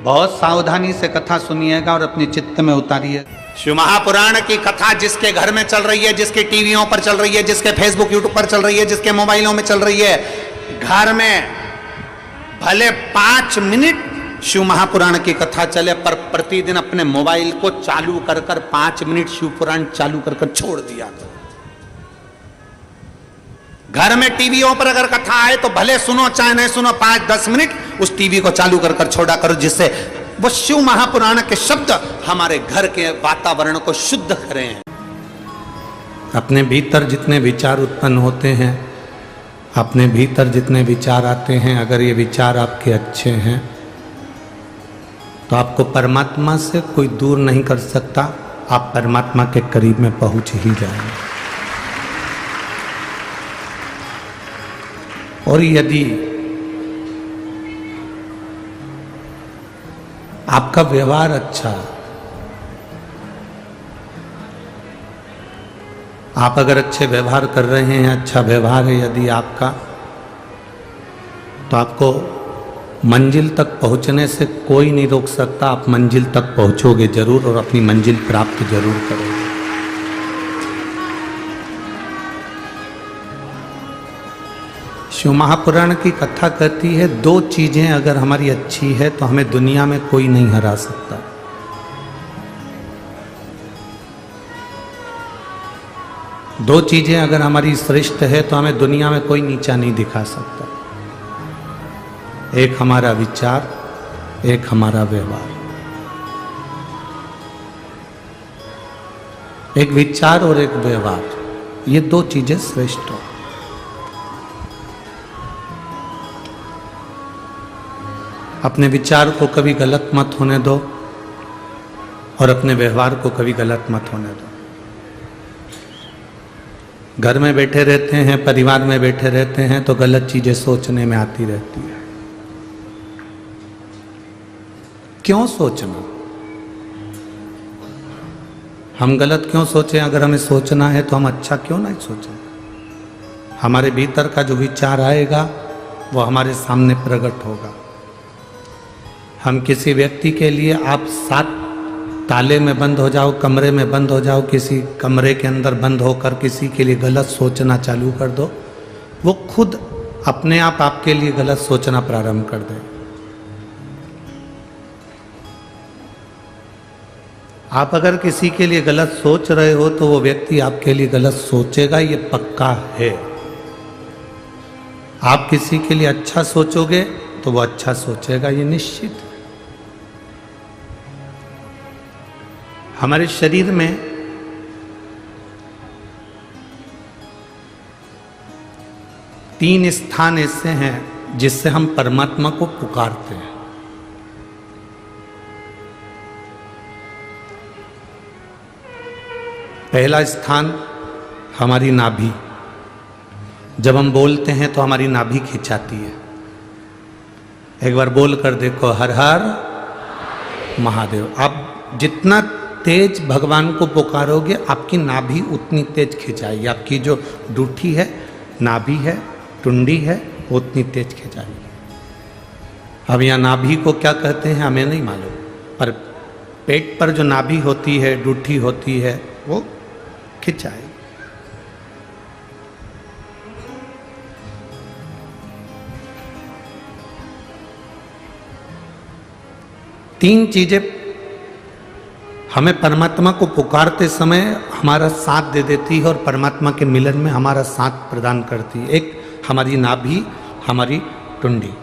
बहुत सावधानी से कथा सुनिएगा और अपने चित्त में उतारिए। शिव महापुराण की कथा जिसके घर में चल रही है, जिसके टीवियों पर चल रही है, जिसके फेसबुक यूट्यूब पर चल रही है, जिसके मोबाइलों में चल रही है, घर में भले 5 मिनट शिव महापुराण की कथा चले, पर प्रतिदिन अपने मोबाइल को चालू कर 5 मिनट शिव पुराण चालू कर छोड़ दिया करो। घर में टीवियों पर अगर कथा आए तो भले सुनो चाहे नहीं सुनो, 5-10 मिनट उस टीवी को चालू कर छोड़ा करो, जिससे वो शिव महापुराण के शब्द हमारे घर के वातावरण को शुद्ध करें। अपने भीतर जितने विचार उत्पन्न होते हैं, अपने भीतर जितने विचार आते हैं, अगर ये विचार आपके अच्छे हैं तो आपको परमात्मा से कोई दूर नहीं कर सकता, आप परमात्मा के करीब में पहुंच ही जाएंगे। और यदि आपका व्यवहार अच्छा, आप अगर अच्छे व्यवहार कर रहे हैं, अच्छा व्यवहार है यदि आपका, तो आपको मंजिल तक पहुंचने से कोई नहीं रोक सकता। आप मंजिल तक पहुंचोगे जरूर और अपनी मंजिल प्राप्त जरूर करोगे। शिव महापुराण की कथा कहती है 2 चीजें अगर हमारी अच्छी है तो हमें दुनिया में कोई नहीं हरा सकता। दो चीजें अगर हमारी श्रेष्ठ है तो हमें दुनिया में कोई नीचा नहीं दिखा सकता। एक हमारा विचार, एक हमारा व्यवहार। एक विचार और एक व्यवहार, ये 2 चीजें श्रेष्ठ हो। अपने विचार को कभी गलत मत होने दो और अपने व्यवहार को कभी गलत मत होने दो। घर में बैठे रहते हैं, परिवार में बैठे रहते हैं तो गलत चीजें सोचने में आती रहती है। क्यों सोचना? हम गलत क्यों सोचें? अगर हमें सोचना है तो हम अच्छा क्यों नहीं सोचें? हमारे भीतर का जो विचार आएगा वो हमारे सामने प्रकट होगा। हम किसी व्यक्ति के लिए, आप 7 ताले में बंद हो जाओ, कमरे में बंद हो जाओ, किसी कमरे के अंदर बंद होकर किसी के लिए गलत सोचना चालू कर दो, वो खुद अपने आप आपके लिए गलत सोचना प्रारंभ कर दे। आप अगर किसी के लिए गलत सोच रहे हो तो वो व्यक्ति आपके लिए गलत सोचेगा, ये पक्का है। आप किसी के लिए अच्छा सोचोगे तो वो अच्छा सोचेगा, ये निश्चित है। हमारे शरीर में तीन स्थान ऐसे हैं जिससे हम परमात्मा को पुकारते हैं। पहला स्थान हमारी नाभि। जब हम बोलते हैं तो हमारी नाभि खिंचाती है। एक बार बोल कर देखो, हर हर महादेव। आप जितना तेज भगवान को पुकारोगे आपकी नाभि उतनी तेज खिंचाएगी। आपकी जो डूठी है, नाभि है, टुंडी है, उतनी तेज खिंचाएगी। अब यहाँ नाभि को क्या कहते हैं हमें नहीं मालूम, पर पेट पर जो नाभि होती है, डूठी होती है, वो खिंचाएगी। तीन चीजें हमें परमात्मा को पुकारते समय हमारा साथ दे देती है और परमात्मा के मिलन में हमारा साथ प्रदान करती है। एक हमारी नाभि, हमारी टुंडी।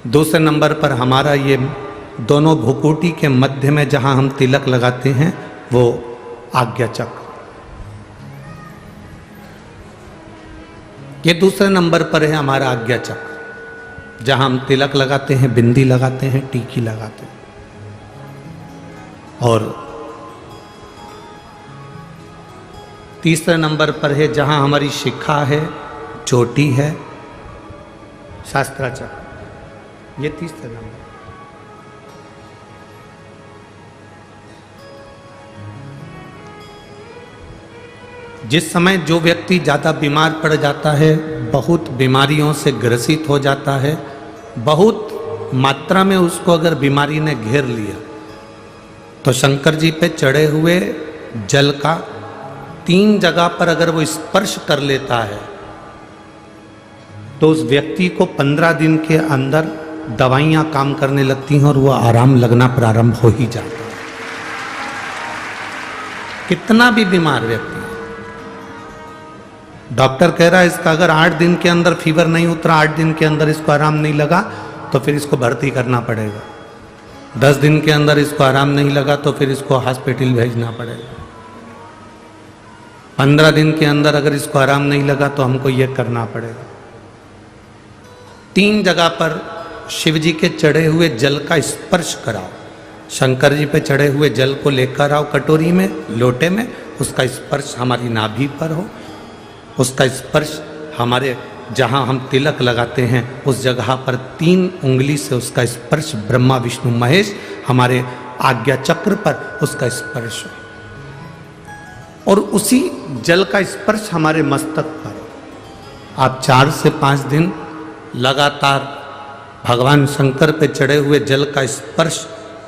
दूसरे नंबर पर हमारा ये दोनों भुकुटी के मध्य में जहां हम तिलक लगाते हैं वो आज्ञा चक्र। ये दूसरे नंबर पर है हमारा आज्ञा चक्र, जहां हम तिलक लगाते हैं, बिंदी लगाते हैं, टीकी लगाते हैं। और तीसरे नंबर पर है जहां हमारी शिखा है, चोटी है, शास्त्राचक्र। ये तीसरे नंबर। जिस समय जो व्यक्ति ज़्यादा बीमार पड़ जाता है, बहुत बीमारियों से ग्रसित हो जाता है, बहुत मात्रा में उसको अगर बीमारी ने घेर लिया तो शंकर जी पे चढ़े हुए जल का 3 जगह पर अगर वो स्पर्श कर लेता है तो उस व्यक्ति को 15 दिन के अंदर दवाइयां काम करने लगती हैं और वो आराम लगना प्रारंभ हो ही जाता है। कितना भी बीमार व्यक्ति, डॉक्टर कह रहा है इसका अगर 8 दिन के अंदर फीवर नहीं उतरा, 8 दिन के अंदर इसको आराम नहीं लगा तो फिर इसको भर्ती करना पड़ेगा। 10 दिन के अंदर इसको आराम नहीं लगा तो फिर इसको हॉस्पिटल भेजना पड़ेगा। 15 दिन के अंदर अगर इसको आराम नहीं लगा तो हमको ये करना पड़ेगा। 3 जगह पर शिव जी के चढ़े हुए जल का स्पर्श कराओ। शंकर जी पे चढ़े हुए जल को लेकर आओ कटोरी में, लोटे में, उसका स्पर्श हमारी नाभि पर हो, उसका स्पर्श हमारे जहाँ हम तिलक लगाते हैं उस जगह पर 3 उंगली से उसका स्पर्श, ब्रह्मा विष्णु महेश हमारे आज्ञा चक्र पर उसका स्पर्श हो और उसी जल का स्पर्श हमारे मस्तक पर। आप 4 से 5 दिन लगातार भगवान शंकर पे चढ़े हुए जल का स्पर्श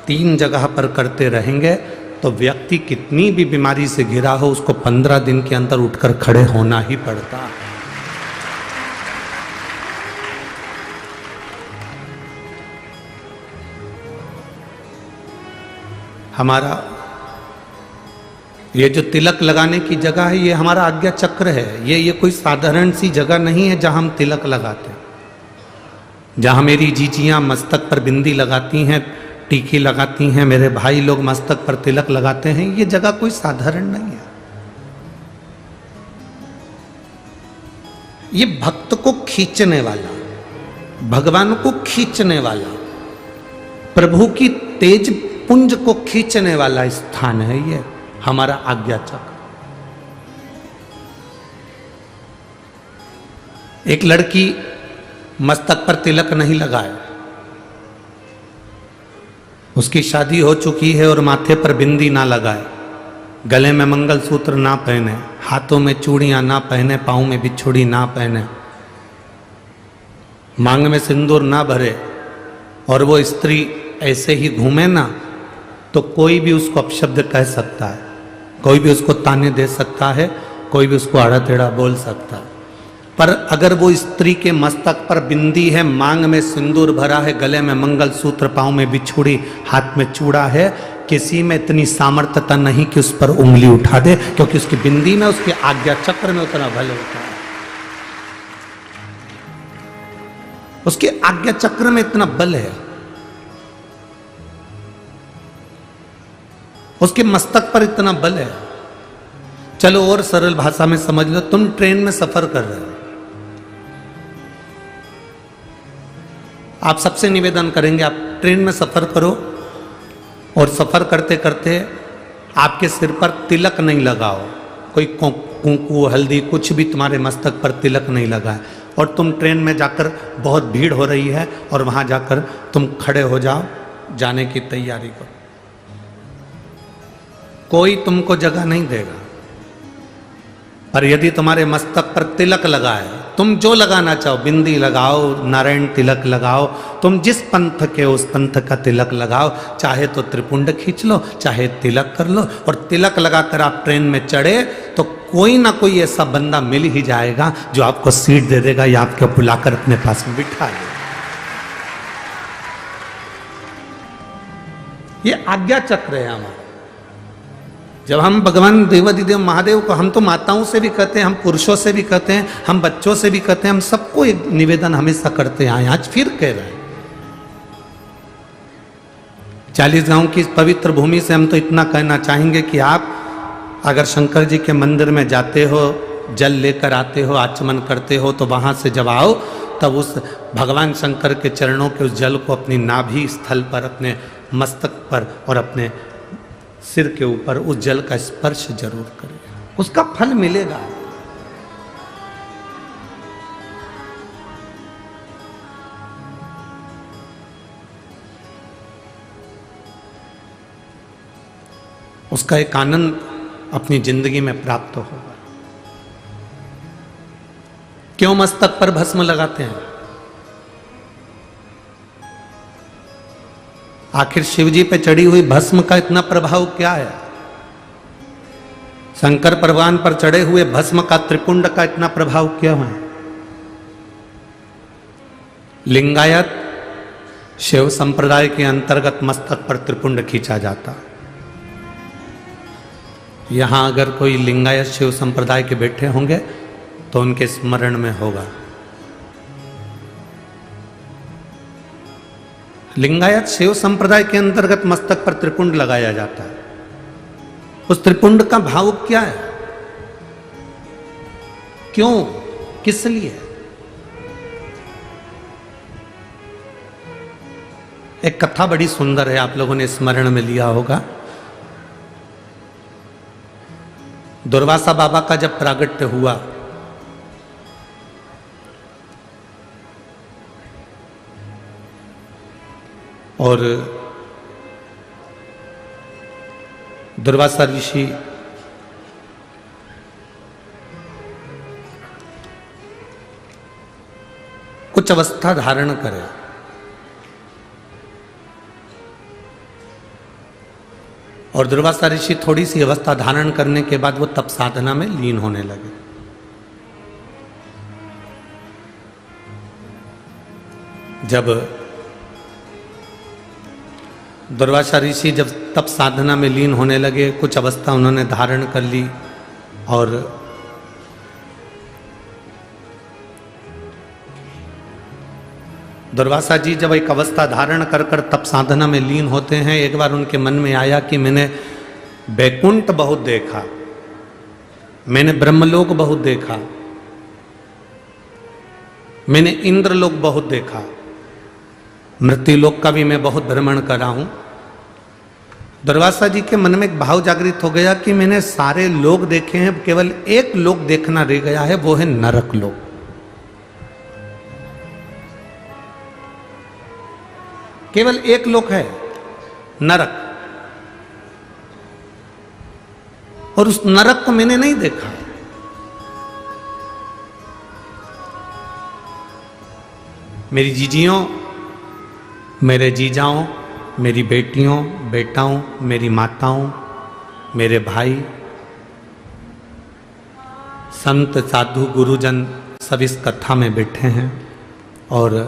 3 जगह पर करते रहेंगे तो व्यक्ति कितनी भी बीमारी से घिरा हो उसको 15 दिन के अंदर उठकर खड़े होना ही पड़ता है। हमारा ये जो तिलक लगाने की जगह है ये हमारा आज्ञा चक्र है। ये कोई साधारण सी जगह नहीं है जहां हम तिलक लगाते हैं। जहां मेरी जीजियां मस्तक पर बिंदी लगाती हैं, टीकी लगाती हैं, मेरे भाई लोग मस्तक पर तिलक लगाते हैं, ये जगह कोई साधारण नहीं है। ये भक्त को खींचने वाला, भगवान को खींचने वाला, प्रभु की तेज पुंज को खींचने वाला स्थान है ये हमारा आज्ञा चक्र। एक लड़की मस्तक पर तिलक नहीं लगाए, उसकी शादी हो चुकी है और माथे पर बिंदी ना लगाए, गले में मंगलसूत्र ना पहने, हाथों में चूड़ियां ना पहने, पाँव में बिछुड़ी ना पहने, मांग में सिंदूर ना भरे और वो स्त्री ऐसे ही घूमे ना तो कोई भी उसको अपशब्द कह सकता है, कोई भी उसको ताने दे सकता है, कोई भी उसको आड़ा टेढ़ा बोल सकता है। पर अगर वो स्त्री के मस्तक पर बिंदी है, मांग में सिंदूर भरा है, गले में मंगलसूत्र, पाँव में बिछुड़ी, हाथ में चूड़ा है, किसी में इतनी सामर्थ्यता नहीं कि उस पर उंगली उठा दे, क्योंकि उसकी बिंदी में, उसके आज्ञा चक्र में उतना बल होता है, उसके आज्ञा चक्र में इतना बल है, उसके मस्तक पर इतना बल है। चलो और सरल भाषा में समझ लो, तुम ट्रेन में सफर कर रहे हो, आप सबसे निवेदन करेंगे आप ट्रेन में सफर करो और सफर करते करते आपके सिर पर तिलक नहीं लगाओ, कोई कुंकू हल्दी कुछ भी तुम्हारे मस्तक पर तिलक नहीं लगाए और तुम ट्रेन में जाकर बहुत भीड़ हो रही है और वहां जाकर तुम खड़े हो जाओ, जाने की तैयारी करो, कोई तुमको जगह नहीं देगा। पर यदि तुम्हारे मस्तक पर तिलक लगाए, तुम जो लगाना चाहो, बिंदी लगाओ, नारायण तिलक लगाओ, तुम जिस पंथ के उस पंथ का तिलक लगाओ, चाहे तो त्रिपुंड खींच लो, चाहे तिलक कर लो, और तिलक लगाकर आप ट्रेन में चढ़े तो कोई ना कोई ऐसा बंदा मिल ही जाएगा जो आपको सीट दे देगा या आपको बुलाकर अपने पास में बिठा देगा। ये आज्ञा चक्र है हमारा। जब हम भगवान देवाधिदेव महादेव को, हम तो माताओं से भी कहते हैं, हम पुरुषों से भी कहते हैं, हम बच्चों से भी कहते हैं, हम सबको एक निवेदन हमेशा करते आए, आज फिर कह रहे हैं। 40 गांव की पवित्र भूमि से हम तो इतना कहना चाहेंगे कि आप अगर शंकर जी के मंदिर में जाते हो, जल लेकर आते हो, आचमन करते हो, तो वहां से जब आओ तब उस भगवान शंकर के चरणों के उस जल को अपनी नाभि स्थल पर, अपने मस्तक पर और अपने सिर के ऊपर उस जल का स्पर्श जरूर करें, उसका फल मिलेगा। उसका एक आनंद अपनी जिंदगी में प्राप्त होगा। क्यों मस्तक पर भस्म लगाते हैं? आखिर शिव जी पे चढ़ी हुई भस्म का इतना प्रभाव क्या है? शंकर भगवान पर चढ़े हुए भस्म का, त्रिपुंड का इतना प्रभाव क्या है? लिंगायत शिव संप्रदाय के अंतर्गत मस्तक पर त्रिपुंड खींचा जाता। यहां अगर कोई लिंगायत शिव संप्रदाय के बैठे होंगे तो उनके स्मरण में होगा। लिंगायत शिव संप्रदाय के अंतर्गत मस्तक पर त्रिपुंड लगाया जाता है। उस त्रिपुंड का भाव क्या है? क्यों, किस लिए? एक कथा बड़ी सुंदर है, आप लोगों ने स्मरण में लिया होगा। दुर्वासा बाबा का जब प्रागट्य हुआ और दुर्वासा ऋषि कुछ अवस्था धारण करे और दुर्वासा ऋषि थोड़ी सी अवस्था धारण करने के बाद वो तप साधना में लीन होने लगे। जब दुर्वासा ऋषि जब तप साधना में लीन होने लगे, कुछ अवस्था उन्होंने धारण कर ली और दुर्वासा जी जब एक अवस्था धारण कर कर तप साधना में लीन होते हैं, एक बार उनके मन में आया कि मैंने बैकुंठ बहुत देखा, मैंने ब्रह्मलोक बहुत देखा, मैंने इंद्रलोक बहुत देखा, मृत्युलोक का भी मैं बहुत भ्रमण कर रहा हूं। दुर्वासा जी के मन में एक भाव जागृत हो गया कि मैंने सारे लोक देखे हैं, केवल एक लोक देखना रह गया है, वो है नरक लोक। केवल एक लोक है, नरक, और उस नरक को मैंने नहीं देखा। मेरी जीजियों, मेरे जीजाओं, मेरी बेटियों, बेटाओं, मेरी माताओं, मेरे भाई, संत साधु गुरुजन सब इस कथा में बैठे हैं और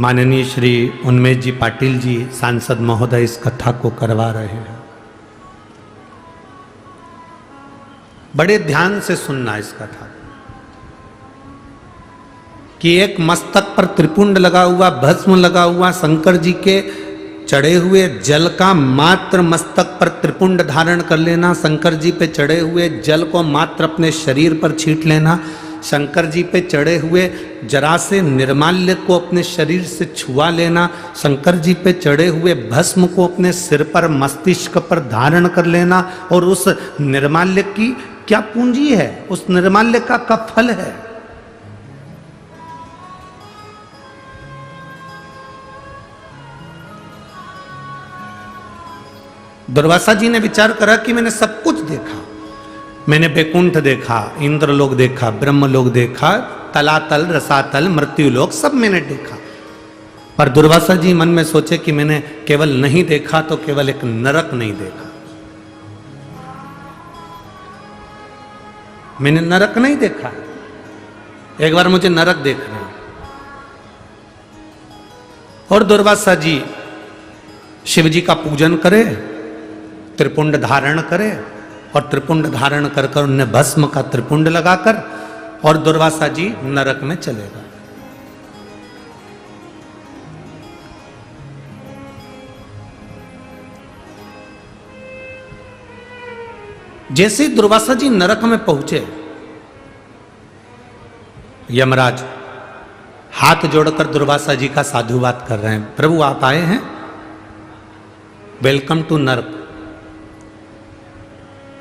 माननीय श्री उन्मेष जी पाटिल जी सांसद महोदय इस कथा को करवा रहे हैं। बड़े ध्यान से सुनना इस कथा कि एक मस्तक पर त्रिपुंड लगा हुआ, भस्म लगा हुआ, शंकर जी के चढ़े हुए जल का मात्र मस्तक पर त्रिपुंड धारण कर लेना, शंकर जी पे चढ़े हुए जल को मात्र अपने शरीर पर छींट लेना, शंकर जी पे चढ़े हुए जरा से निर्माल्य को अपने शरीर से छुआ लेना, शंकर जी पे चढ़े हुए भस्म को अपने सिर पर, मस्तिष्क पर धारण कर लेना, और उस निर्माल्य की क्या पूंजी है, उस निर्माल्य का फल है। दुर्वासा जी ने विचार करा कि मैंने सब कुछ देखा, मैंने बैकुंठ देखा, इंद्रलोक देखा, ब्रह्मलोक देखा, तलातल, रसातल, मृत्युलोक सब मैंने देखा। पर दुर्वासा जी मन में सोचे कि मैंने केवल नहीं देखा तो केवल एक नरक नहीं देखा, मैंने नरक नहीं देखा, एक बार मुझे नरक देखना है। और दुर्वासा जी शिव जी का पूजन करे, त्रिपुंड धारण करे, और त्रिपुंड धारण कर कर उन्हें भस्म का त्रिपुंड लगाकर और दुर्वासा जी नरक में चले गए। जैसे दुर्वासा जी नरक में पहुंचे, यमराज हाथ जोड़कर दुर्वासा जी का साधुवाद कर रहे हैं, प्रभु आप आए हैं, वेलकम टू नरक,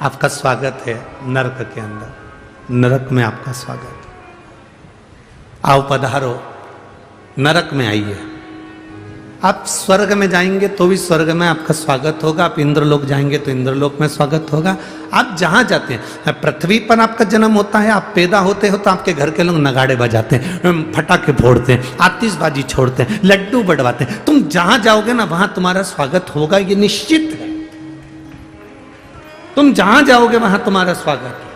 आपका स्वागत है नरक के अंदर, नरक में आपका स्वागत, आओ पधारो, नरक में आइए। आप स्वर्ग में जाएंगे तो भी स्वर्ग में आपका स्वागत होगा, आप इंद्रलोक जाएंगे तो इंद्रलोक में स्वागत होगा। आप जहां जाते हैं, पृथ्वी पर आपका जन्म होता है, आप पैदा होते हो तो आपके घर के लोग नगाड़े बजाते हैं, फटाके फोड़ते हैं, आतिशबाजी छोड़ते हैं, लड्डू बंटवाते हैं। तुम जहां जाओगे ना वहां तुम्हारा स्वागत होगा, ये निश्चित है। तुम जहां जाओगे वहां तुम्हारा स्वागत है।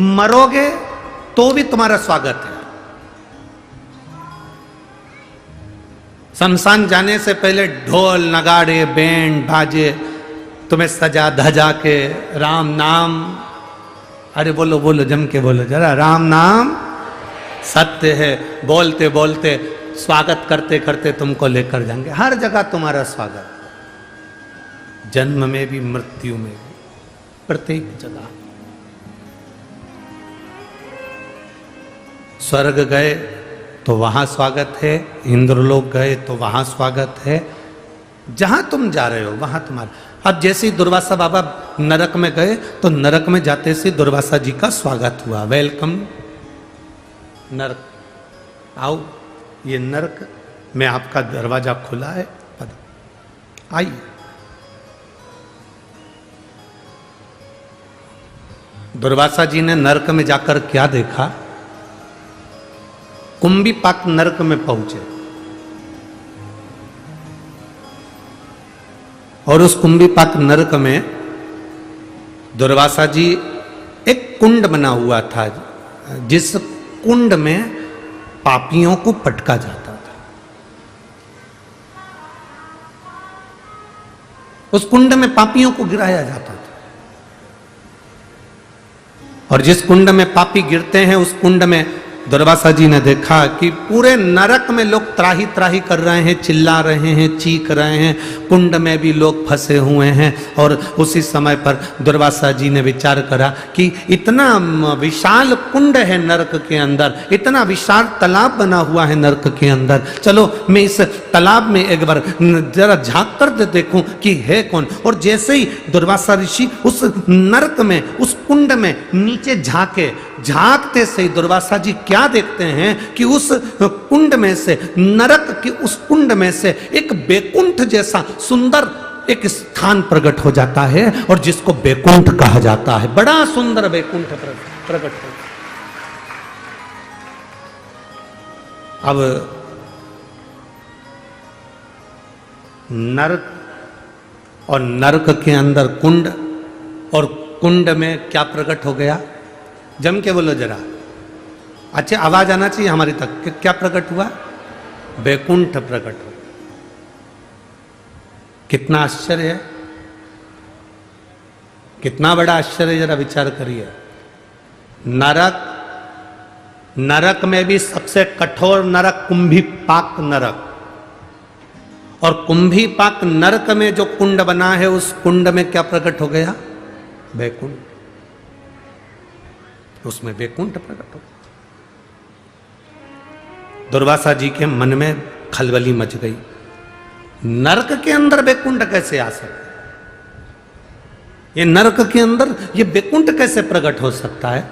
मरोगे तो भी तुम्हारा स्वागत है। शमशान जाने से पहले ढोल नगाड़े बैंड बाजे तुम्हें सजा धजा के राम नाम, अरे बोलो बोलो जम के बोलो जरा, राम नाम सत्य है, बोलते बोलते स्वागत करते करते तुमको लेकर जाएंगे। हर जगह तुम्हारा स्वागत, जन्म में भी मृत्यु में भी, प्रत्येक जगह। स्वर्ग गए तो वहां स्वागत है, इंद्रलोक गए तो वहां स्वागत है। जहां तुम जा रहे हो वहां तुम्हारा। अब जैसे ही दुर्वासा बाबा नरक में गए तो नरक में जाते से दुर्वासा जी का स्वागत हुआ, वेलकम नरक, आओ ये नरक में आपका दरवाजा खुला है, आइए। दुर्वासा जी ने नरक में जाकर क्या देखा? कुंभीपाक नरक में पहुंचे और उस कुंभीपाक नरक में दुर्वासा जी, एक कुंड बना हुआ था जिस कुंड में पापियों को पटका जाता था। उस कुंड में पापियों को गिराया जाता था और जिस कुंड में पापी गिरते हैं उस कुंड में दुर्वासा जी ने देखा कि पूरे नरक में लोग त्राही त्राही कर रहे हैं, चिल्ला रहे हैं, चीख रहे हैं, कुंड में भी लोग फंसे हुए हैं। और उसी समय पर दुर्वासा जी ने विचार करा कि इतना विशाल कुंड है नरक के अंदर, इतना विशाल तालाब बना हुआ है नरक के अंदर, चलो मैं इस तालाब में एक बार जरा झांक कर देखूं कि है कौन। और जैसे ही दुर्वासा ऋषि उस नरक में, उस कुंड में नीचे झांके, झांकते से दुर्वासा जी क्या देखते हैं कि उस कुंड में से, नरक की उस कुंड में से एक बैकुंठ जैसा सुंदर एक स्थान प्रकट हो जाता है और जिसको बैकुंठ कहा जाता है। बड़ा सुंदर बैकुंठ प्रकट हो। अब नरक और नरक के अंदर कुंड, और कुंड में क्या प्रकट हो गया? जम के बोलो जरा, अच्छे आवाज आना चाहिए हमारी तक कि क्या प्रकट हुआ? बैकुंठ प्रकट हुआ। कितना आश्चर्य है, कितना बड़ा आश्चर्य, जरा विचार करिए। नरक, नरक में भी सबसे कठोर नरक कुंभीपाक नरक, और कुंभीपाक नरक में जो कुंड बना है उस कुंड में क्या प्रकट हो गया? बैकुंठ। उसमें बैकुंठ प्रकट हो। दुर्वासा जी के मन में खलबली मच गई, नरक के अंदर बैकुंठ कैसे आ सकता है? ये नरक के अंदर ये बैकुंठ कैसे प्रकट हो सकता है?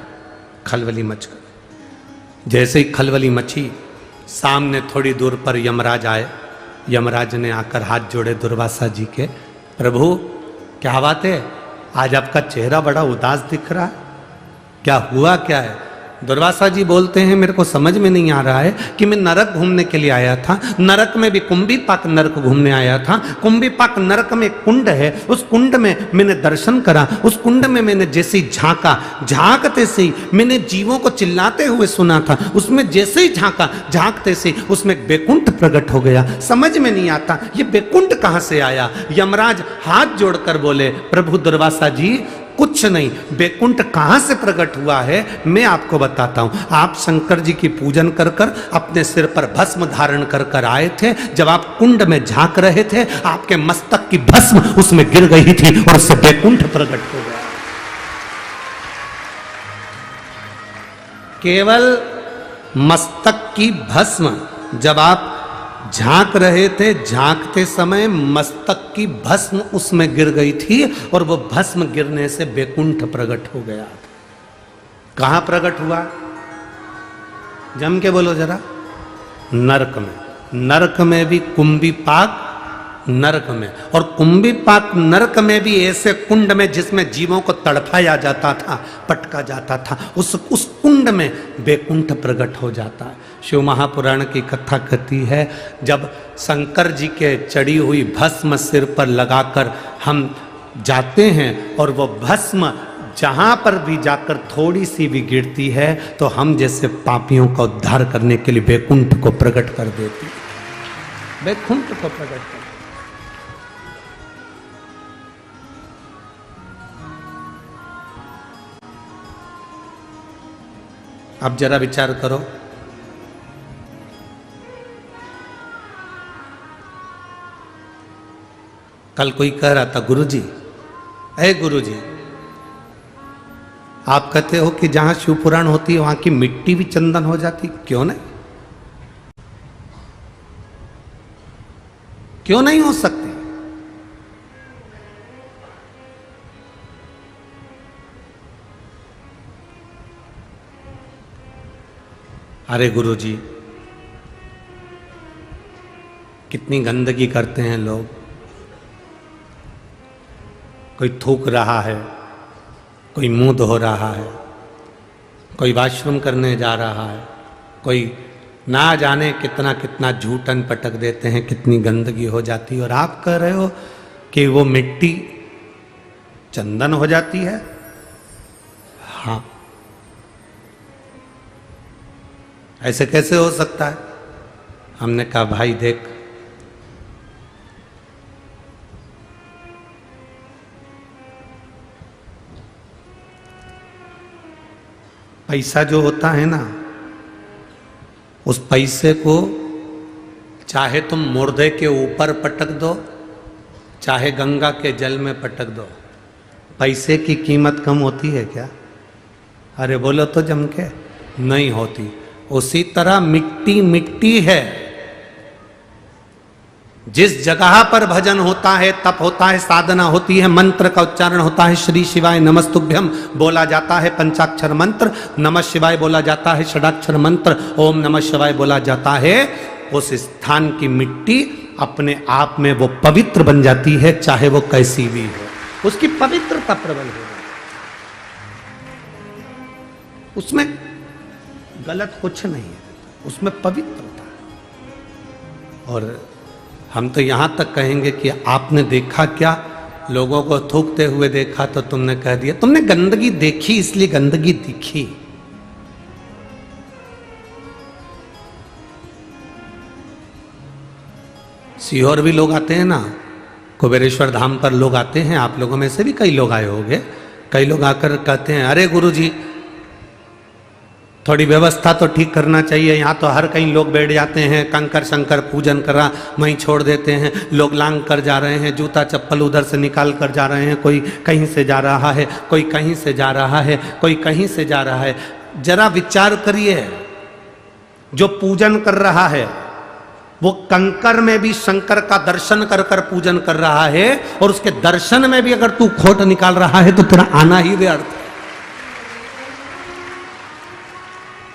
खलबली मच गई। जैसे ही खलबली मची, सामने थोड़ी दूर पर यमराज आए। यमराज ने आकर हाथ जोड़े दुर्वासा जी के, प्रभु क्या बात है, आज आपका चेहरा बड़ा उदास दिख रहा है, क्या हुआ क्या है? दुर्वासा जी बोलते हैं, मेरे को समझ में नहीं आ रहा है कि मैं नरक घूमने के लिए आया था, नरक में भी कुंभीपाक नरक घूमने आया था। कुंभीपाक नरक में कुंड है, उस कुंड में मैंने दर्शन करा, उस कुंड में मैंने जैसे ही झांका, झांकते से ही मैंने जीवों को चिल्लाते हुए सुना था, उसमें जैसे ही झांका, झांकते से उसमें बैकुंठ प्रकट हो गया। समझ में नहीं आता ये बैकुंठ कहां से आया। यमराज हाथ जोड़कर बोले, प्रभु दुर्वासा जी कुछ नहीं, बैकुंठ कहां से प्रकट हुआ है मैं आपको बताता हूं। आप शंकर जी की पूजन कर कर अपने सिर पर भस्म धारण कर कर आए थे। जब आप कुंड में झांक रहे थे, आपके मस्तक की भस्म उसमें गिर गई थी और उससे बैकुंठ प्रकट हो गया। केवल मस्तक की भस्म, जब आप झांक रहे थे, झांकते समय मस्तक की भस्म उसमें गिर गई थी और वो भस्म गिरने से बैकुंठ प्रकट हो गया। कहां प्रकट हुआ? जम के बोलो जरा। नरक में, नरक में भी कुंभी पाक नरक में, और कुंभी पाक नरक में भी ऐसे कुंड में जिसमें जीवों को तड़पाया जाता था, पटका जाता था, उस कुंड में बैकुंठ प्रकट हो जाता है। शिव महापुराण की कथा कहती है, जब शंकर जी के चढ़ी हुई भस्म सिर पर लगाकर हम जाते हैं और वो भस्म जहाँ पर भी जाकर थोड़ी सी भी गिरती है तो हम जैसे पापियों का उद्धार करने के लिए बैकुंठ को प्रकट कर देती है, बैकुंठ को प्रकट कर। अब जरा विचार करो, कल कोई कह रहा था, गुरुजी, अरे गुरुजी, आप कहते हो कि जहां शिव पुराण होती है वहां की मिट्टी भी चंदन हो जाती, क्यों नहीं? क्यों नहीं हो सकती? अरे गुरुजी, कितनी गंदगी करते हैं लोग, कोई थूक रहा है, कोई मुंह धो रहा है, कोई वॉशरूम करने जा रहा है, कोई ना जाने कितना कितना झूठन पटक देते हैं, कितनी गंदगी हो जाती है, और आप कह रहे हो कि वो मिट्टी चंदन हो जाती है। हाँ, ऐसे कैसे हो सकता है? हमने कहा भाई देख, पैसा जो होता है ना, उस पैसे को चाहे तुम मुर्दे के ऊपर पटक दो, चाहे गंगा के जल में पटक दो, पैसे की कीमत कम होती है क्या? अरे बोलो तो जम के, नहीं होती। उसी तरह मिट्टी मिट्टी है। जिस जगह पर भजन होता है, तप होता है, साधना होती है, मंत्र का उच्चारण होता है, श्री शिवाय नमस्तुभ्यम बोला जाता है, पंचाक्षर मंत्र, नमः शिवाय बोला जाता है, षडाक्षर मंत्र, ओम नमः शिवाय बोला जाता है, उस स्थान की मिट्टी अपने आप में वो पवित्र बन जाती है, चाहे वो कैसी भी हो, उसकी पवित्रता प्रबल हो, उसमें गलत कुछ नहीं है, उसमें पवित्रता है। और हम तो यहां तक कहेंगे कि आपने देखा क्या? लोगों को थूकते हुए देखा तो तुमने कह दिया, तुमने गंदगी देखी इसलिए गंदगी दिखी। सीहोर भी लोग आते हैं ना, कुबेरेश्वर धाम पर लोग आते हैं, आप लोगों में से भी कई लोग आए होंगे। कई लोग आकर कहते हैं, अरे गुरुजी, थोड़ी व्यवस्था तो ठीक करना चाहिए, यहाँ तो हर कहीं लोग बैठ जाते हैं, कंकर शंकर पूजन करा वहीं छोड़ देते हैं, लोग लांग कर जा रहे हैं, जूता चप्पल उधर से निकाल कर जा रहे हैं, कोई कहीं से जा रहा है, कोई कहीं से जा रहा है, कोई कहीं से जा रहा है। जरा विचार करिए, जो पूजन कर रहा है वो कंकर में भी शंकर का दर्शन कर कर पूजन कर रहा है, और उसके दर्शन में भी अगर तू खोट निकाल रहा है तो तेरा आना ही व्यर्थ है,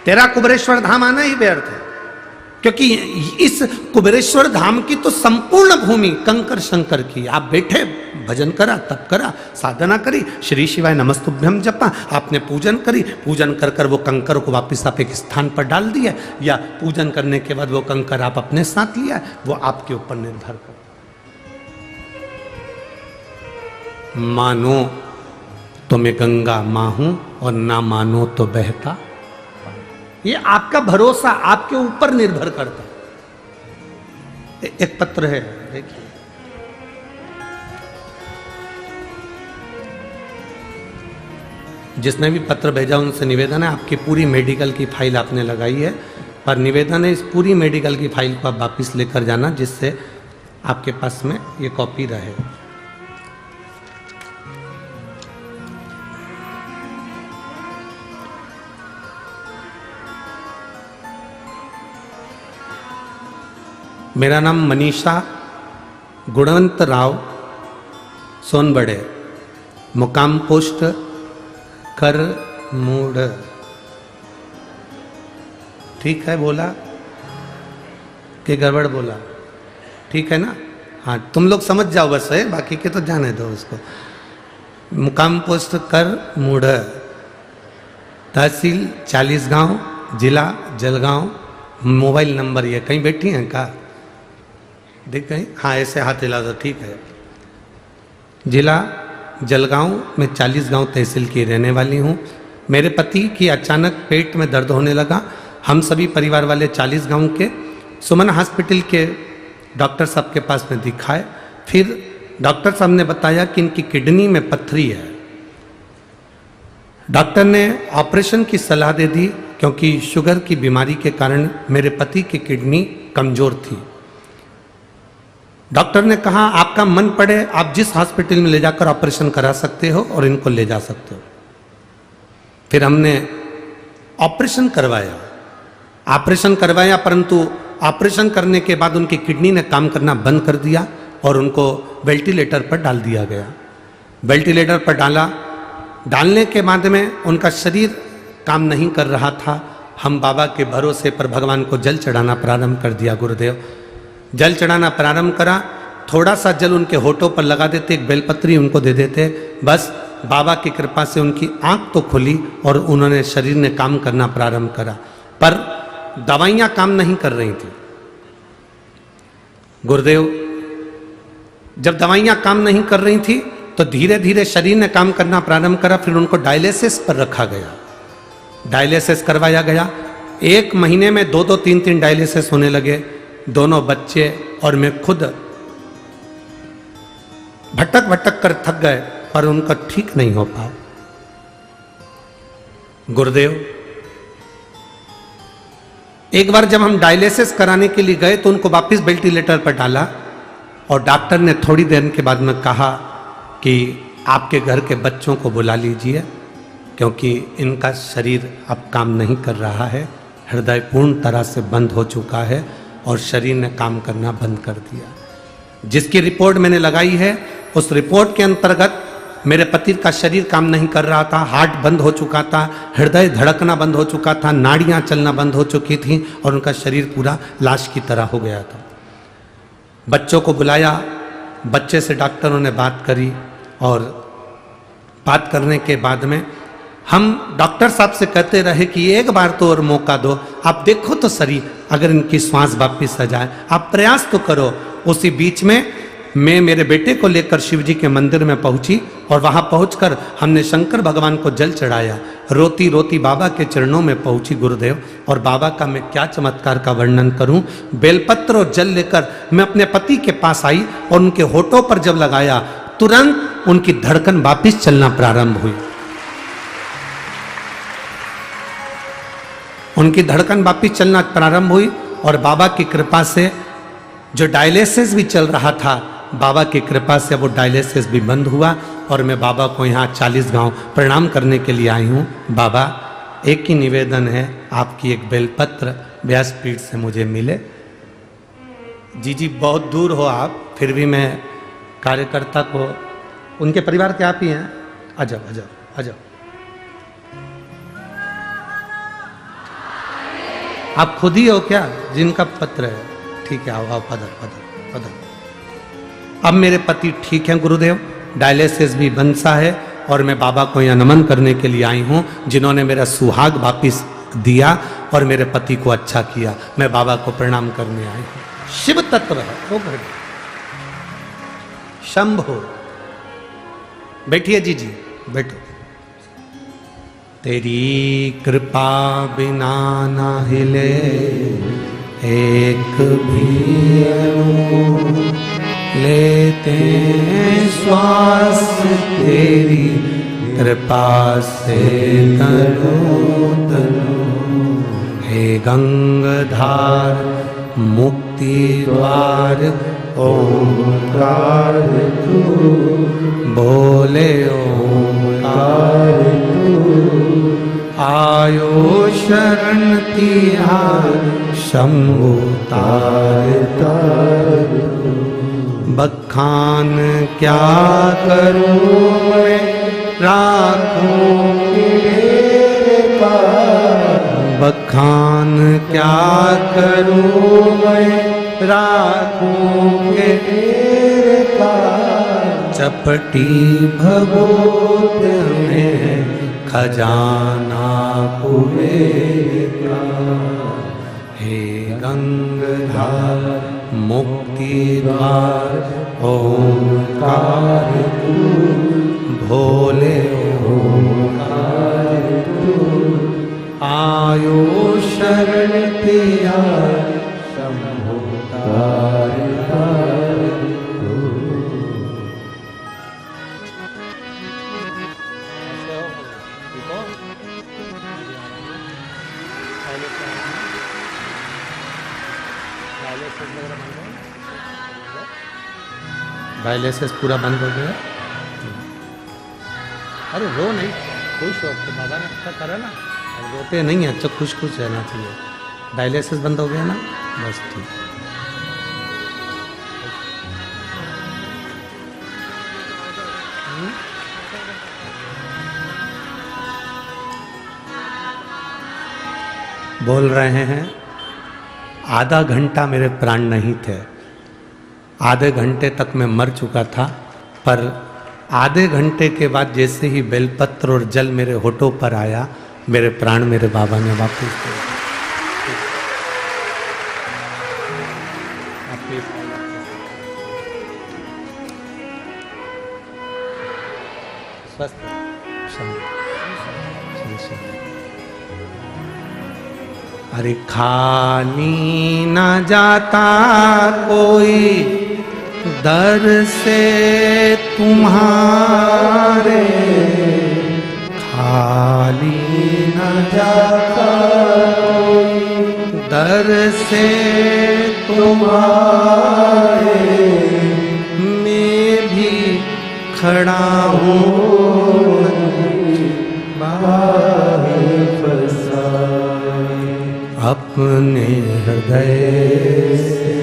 तेरा कुबेरेश्वर धाम आना ही व्यर्थ है। क्योंकि इस कुबेरेश्वर धाम की तो संपूर्ण भूमि कंकर शंकर की। आप बैठे, भजन करा, तप करा, साधना करी, श्री शिवाय नमस्तुभ्यम जपा, आपने पूजन करी, पूजन कर कर वो कंकर को वापिस आप एक स्थान पर डाल दिया, या पूजन करने के बाद वो कंकर आप अपने साथ लिया, वो आपके ऊपर निर्भर कर। मानो तो मैं गंगा मां हूं और ना मानो तो बहता, ये आपका भरोसा आपके ऊपर निर्भर करता है। एक पत्र है, देखिए, जिसने भी पत्र भेजा उनसे निवेदन है, आपकी पूरी मेडिकल की फाइल आपने लगाई है, पर निवेदन है इस पूरी मेडिकल की फाइल को आप वापिस लेकर जाना, जिससे आपके पास में ये कॉपी रहे। मेरा नाम मनीषा गुणवंत राव सोनबड़े, मुकाम पोस्ट कर मूड। ठीक है बोला? कि गड़बड़ बोला? ठीक है ना? हाँ, तुम लोग समझ जाओ बस है, बाकी के तो जाने दो उसको। मुकाम पोस्ट कर मूढ़, तहसील 40 गांव, जिला जलगांव, मोबाइल नंबर ये। कहीं बैठी हैं का? देख कहीं, हाँ ऐसे हाथ हिला दो, ठीक है। जिला जलगांव में 40 गांव तहसील की रहने वाली हूँ। मेरे पति की अचानक पेट में दर्द होने लगा। हम सभी परिवार वाले 40 गांव के सुमन हॉस्पिटल के डॉक्टर साहब के पास में दिखाए। फिर डॉक्टर साहब ने बताया कि इनकी किडनी में पत्थरी है। डॉक्टर ने ऑपरेशन की सलाह दे दी क्योंकि शुगर की बीमारी के कारण मेरे पति की किडनी कमजोर थी। डॉक्टर ने कहा आपका मन पड़े आप जिस हॉस्पिटल में ले जाकर ऑपरेशन करा सकते हो और इनको ले जा सकते हो। फिर हमने ऑपरेशन करवाया, परंतु ऑपरेशन करने के बाद उनकी किडनी ने काम करना बंद कर दिया और उनको वेंटिलेटर पर डाल दिया गया। वेंटिलेटर पर डालने के बाद में उनका शरीर काम नहीं कर रहा था। हम बाबा के भरोसे पर भगवान को जल चढ़ाना प्रारंभ कर दिया। गुरुदेव जल चढ़ाना प्रारंभ करा। थोड़ा सा जल उनके होठों पर लगा देते, एक बेलपत्री उनको दे देते, बस बाबा की कृपा से उनकी आंख तो खुली और उन्होंने शरीर ने काम करना प्रारंभ करा। पर दवाइयां काम नहीं कर रही थी। गुरुदेव जब दवाइयां काम नहीं कर रही थी तो धीरे धीरे शरीर ने काम करना प्रारंभ करा। फिर उनको डायलिसिस पर रखा गया, डायलिसिस करवाया गया। 1 महीने में 2-2, 3-3 डायलिसिस होने लगे। दोनों बच्चे और मैं खुद भटक कर थक गए, पर उनका ठीक नहीं हो पाया। गुरुदेव एक बार जब हम डायलिसिस कराने के लिए गए तो उनको वापस वेंटिलेटर पर डाला और डॉक्टर ने थोड़ी देर के बाद में कहा कि आपके घर के बच्चों को बुला लीजिए क्योंकि इनका शरीर अब काम नहीं कर रहा है, हृदय पूर्ण तरह से बंद हो चुका है और शरीर ने काम करना बंद कर दिया। जिसकी रिपोर्ट मैंने लगाई है उस रिपोर्ट के अंतर्गत मेरे पति का शरीर काम नहीं कर रहा था, हार्ट बंद हो चुका था, हृदय धड़कना बंद हो चुका था, नाड़ियां चलना बंद हो चुकी थी और उनका शरीर पूरा लाश की तरह हो गया था। बच्चों को बुलाया, बच्चे से डॉक्टरों ने बात करी और बात करने के बाद में हम डॉक्टर साहब से कहते रहे कि एक बार तो और मौका दो, आप देखो तो सही अगर इनकी श्वास वापिस आ जाए, आप प्रयास तो करो। उसी बीच में मैं मेरे बेटे को लेकर शिव जी के मंदिर में पहुंची और वहां पहुंचकर हमने शंकर भगवान को जल चढ़ाया। रोती रोती बाबा के चरणों में पहुंची गुरुदेव, और बाबा का मैं क्या चमत्कार का वर्णन करूं। बेलपत्र और जल लेकर मैं अपने पति के पास आई और उनके होठों पर जब लगाया तुरंत उनकी धड़कन वापिस चलना प्रारंभ हुई। उनकी धड़कन वापिस चलना प्रारंभ हुई और बाबा की कृपा से जो डायलिसिस भी चल रहा था, बाबा की कृपा से वो डायलिसिस भी बंद हुआ और मैं बाबा को यहाँ 40 गांव प्रणाम करने के लिए आई हूँ। बाबा एक ही निवेदन है, आपकी एक बेलपत्र व्यासपीठ से मुझे मिले। जी बहुत दूर हो आप, फिर भी मैं कार्यकर्ता को, उनके परिवार के आप ही हैं, आ जाओ आ जाओ आ जाओ। आप खुद ही हो क्या जिनका पत्र है? ठीक है, आओ आओ, पधर पधर पधर। अब मेरे पति ठीक हैं गुरुदेव, डायलिसिस भी बंद सा है और मैं बाबा को यहाँ नमन करने के लिए आई हूँ, जिन्होंने मेरा सुहाग वापिस दिया और मेरे पति को अच्छा किया। मैं बाबा को प्रणाम करने आई हूँ। शिव तत्व है वो घर, शंभो। बैठिए जी बैठो। तेरी कृपा बिना ना हिले एक भी अणु, लेते श्वास तेरी कृपा से तनो तनो। हे गंगाधार मुक्ति द्वार ओंकार तू, बोले ओंकार तू। आयो शरण तिहार शंभु तार तार। बखान क्या करूं मैं राखूं तेरे पास, बखान क्या करूं मैं राखूं के तेरे का, चपटी भभूत में खजाना कुबेर का। हे गंगाधार मुक्ति द्वार ओंकार तू, भोले ओंकार तू, आयो शरण पिया शंभो तार तार तू। डायलिसिस पूरा बंद हो गया। अरे रो नहीं, खुश हो तो बाबा ने अच्छा करा ना, अब रोते नहीं है, अच्छा खुश खुश रहना चाहिए। डायलिसिस बंद हो गया ना, बस ठीक। बोल रहे हैं आधा घंटा मेरे प्राण नहीं थे, आधे घंटे तक मैं मर चुका था, पर आधे घंटे के बाद जैसे ही बेलपत्र और जल मेरे होठों पर आया, मेरे प्राण मेरे बाबा ने वापस दिए। स्वस्थ अरे खाली न जाता कोई दर से तुम्हारे, खाली न जाता कोई दर से तुम्हारे, मैं भी खड़ा हूँ बाहें फसाए, अपने हृदय से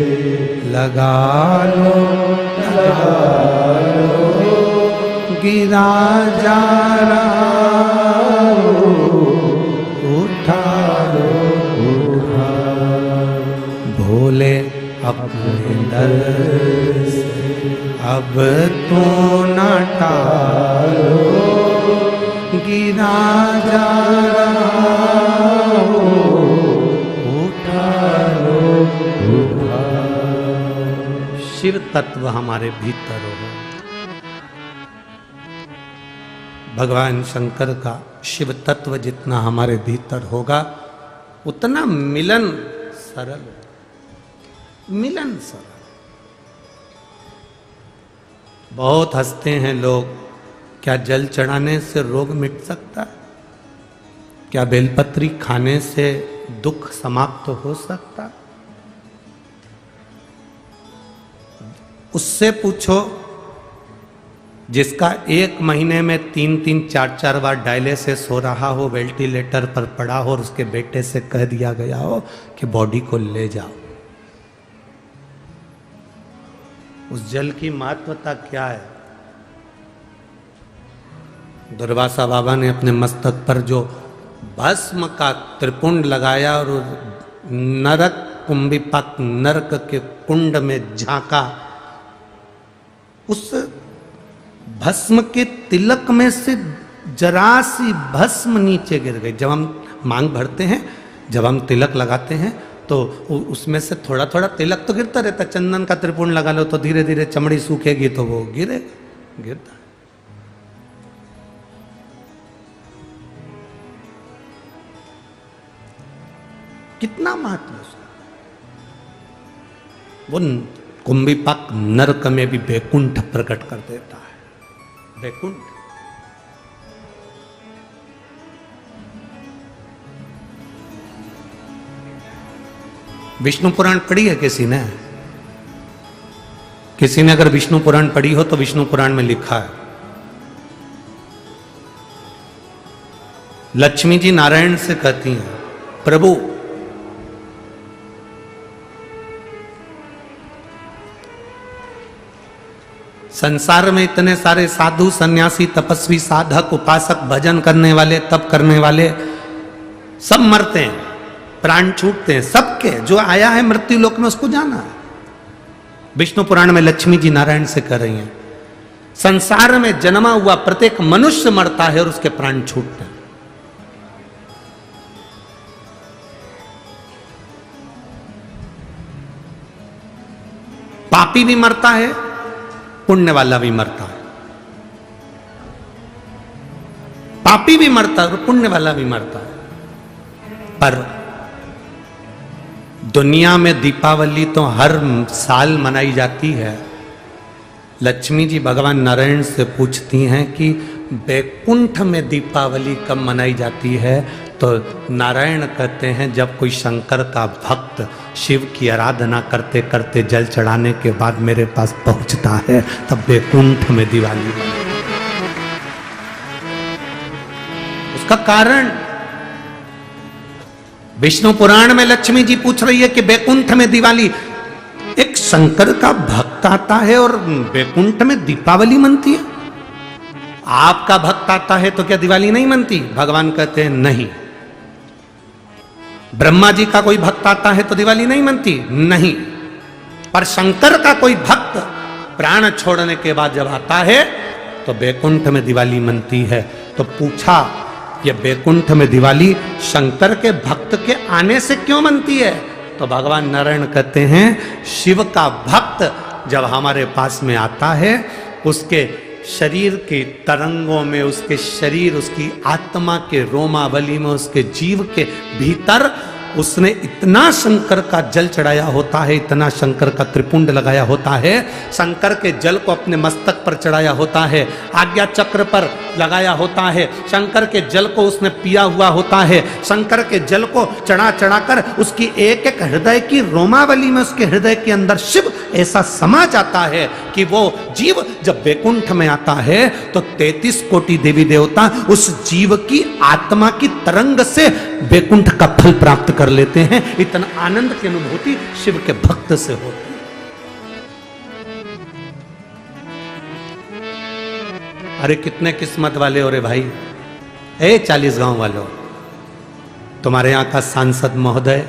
लगा लो गिरा जा रहा उठा लो उठा, भोले अपने दर से अब तो न टालो, गिरा जा रहा उठा लो उठा। शिव तत्व हमारे भीतर हो, भगवान शंकर का शिव तत्व जितना हमारे भीतर होगा उतना मिलन सरल, मिलन सरल। बहुत हंसते हैं लोग, क्या जल चढ़ाने से रोग मिट सकता है? क्या बेलपत्री खाने से दुख समाप्त हो सकता है? उससे पूछो जिसका 1 महीने में 3-3, 4-4 बार डायलिसिस हो रहा हो, वेंटिलेटर पर पड़ा हो और उसके बेटे से कह दिया गया हो कि बॉडी को ले जाओ। उस जल की महत्वता क्या है? दुर्वासा बाबा ने अपने मस्तक पर जो भस्म का त्रिपुंड लगाया और नरक कुंभिपाक नरक के कुंड में झांका, उस भस्म के तिलक में से जरा सी भस्म नीचे गिर गई। जब हम मांग भरते हैं, जब हम तिलक लगाते हैं तो उसमें से थोड़ा थोड़ा तिलक तो गिरता रहता। चंदन का त्रिपुंड लगा लो तो धीरे धीरे चमड़ी सूखेगी तो वो गिरेगा, गिरता है। कितना महत्व है। वो कुंभिपाक नरक में भी बैकुंठ प्रकट कर देता है। बैकुंठ विष्णु पुराण पढ़ी है किसी ने? किसी ने अगर विष्णु पुराण पढ़ी हो तो विष्णु पुराण में लिखा है, लक्ष्मी जी नारायण से कहती हैं, प्रभु संसार में इतने सारे साधु सन्यासी तपस्वी साधक उपासक भजन करने वाले तप करने वाले सब मरते हैं, प्राण छूटते हैं सबके। जो आया है मृत्यु लोक में उसको जाना है। विष्णु पुराण में लक्ष्मी जी नारायण से कह रही हैं, संसार में जन्मा हुआ प्रत्येक मनुष्य मरता है और उसके प्राण छूटते हैं। पापी भी मरता है, पुण्य वाला भी मरता है। पापी भी मरता है और पुण्य वाला भी मरता है। पर दुनिया में दीपावली तो हर साल मनाई जाती है। लक्ष्मी जी भगवान नारायण से पूछती हैं कि बैकुंठ में दीपावली कब मनाई जाती है? तो नारायण कहते हैं जब कोई शंकर का भक्त शिव की आराधना करते करते जल चढ़ाने के बाद मेरे पास पहुंचता है, तब बैकुंठ में दिवाली। उसका कारण विष्णु पुराण में लक्ष्मी जी पूछ रही है कि बैकुंठ में दिवाली, एक शंकर का भक्त आता है और बैकुंठ में दीपावली मनती है। आपका भक्त आता है तो क्या दिवाली नहीं मनती? भगवान कहते हैं नहीं। ब्रह्मा जी का कोई भक्त आता है तो दिवाली नहीं मनती? नहीं। पर शंकर का कोई भक्त प्राण छोड़ने के बाद जब आता है तो बैकुंठ में दिवाली मनती है। तो पूछा, ये बैकुंठ में दिवाली शंकर के भक्त के आने से क्यों मनती है? तो भगवान नारायण कहते हैं शिव का भक्त जब हमारे पास में आता है, उसके शरीर के तरंगों में, उसके शरीर, उसकी आत्मा के रोमावली में, उसके जीव के भीतर उसने इतना शंकर का जल चढ़ाया होता है, इतना शंकर का त्रिपुंड लगाया होता है, शंकर के जल को अपने मस्तक पर चढ़ाया होता है, आज्ञा चक्र पर लगाया होता है, शंकर के जल को उसने पिया हुआ होता है, शंकर के जल को चढ़ा चढ़ाकर उसकी एक एक हृदय की रोमावली में, उसके हृदय के अंदर शिव ऐसा समा जाता है कि वो जीव जब बैकुंठ में आता है तो 33 कोटि देवी देवता उस जीव की आत्मा की तरंग से बैकुंठ का फल प्राप्त कर लेते हैं। इतना आनंद की अनुभूति शिव के भक्त से होती है। अरे कितने किस्मत वाले हो रे भाई। 40 गांव वालों, तुम्हारे यहां का सांसद महोदय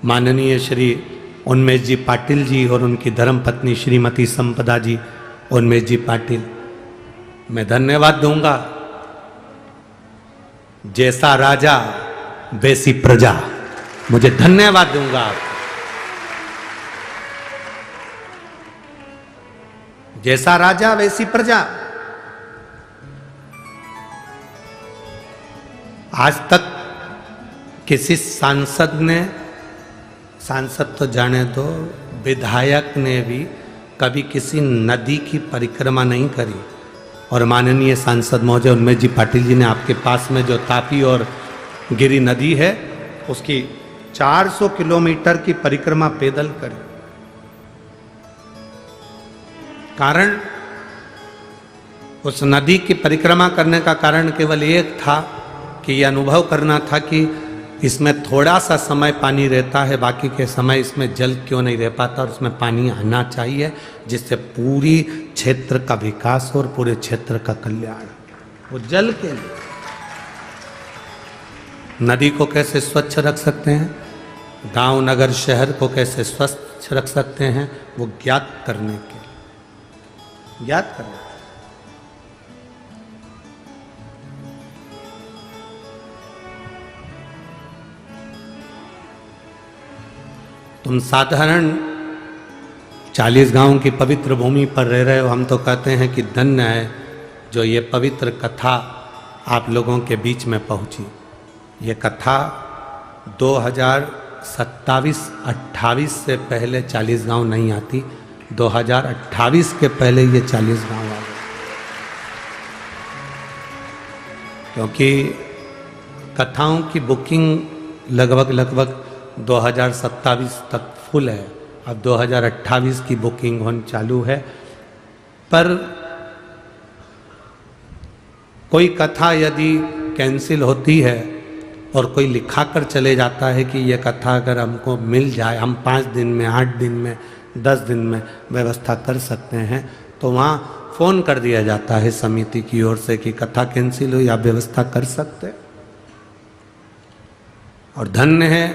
माननीय श्री उन्मेष जी पाटिल जी और उनकी धर्मपत्नी श्रीमती संपदा जी उन्मेष जी पाटिल, मैं धन्यवाद दूंगा। जैसा राजा वैसी प्रजा, मुझे धन्यवाद दूंगा आप। जैसा राजा वैसी प्रजा। आज तक किसी सांसद तो जाने दो, विधायक ने भी कभी किसी नदी की परिक्रमा नहीं करी। और माननीय सांसद महोदय उन्मेष जी पाटिल जी ने आपके पास में जो तापी और गिरी नदी है उसकी 400 किलोमीटर की परिक्रमा पैदल करी। कारण उस नदी की परिक्रमा करने का कारण केवल एक था कि यह अनुभव करना था कि इसमें थोड़ा सा समय पानी रहता है, बाकी के समय इसमें जल क्यों नहीं रह पाता, और उसमें पानी आना चाहिए जिससे पूरी क्षेत्र का विकास और पूरे क्षेत्र का कल्याण। वो जल के लिए नदी को कैसे स्वच्छ रख सकते हैं, गांव नगर शहर को कैसे स्वच्छ रख सकते हैं, वो ज्ञात करने के लिए, ज्ञात करने। तुम साधारण 40 गांव की पवित्र भूमि पर रह रहे हो, हम तो कहते हैं कि धन्य है जो ये पवित्र कथा आप लोगों के बीच में पहुंची। ये कथा 2027-28 से पहले 40 गांव नहीं आती, 2028 के पहले ये 40 गांव आ गए, क्योंकि कथाओं की बुकिंग लगभग 2027 तक फुल है। अब 2028 की बुकिंग होनी चालू है। पर कोई कथा यदि कैंसिल होती है और कोई लिखा कर चले जाता है कि यह कथा अगर हमको मिल जाए, हम 5 दिन में, 8 दिन में, 10 दिन में व्यवस्था कर सकते हैं, तो वहाँ फ़ोन कर दिया जाता है समिति की ओर से कि कथा कैंसिल हुई, आप व्यवस्था कर सकते हैं। और धन्य है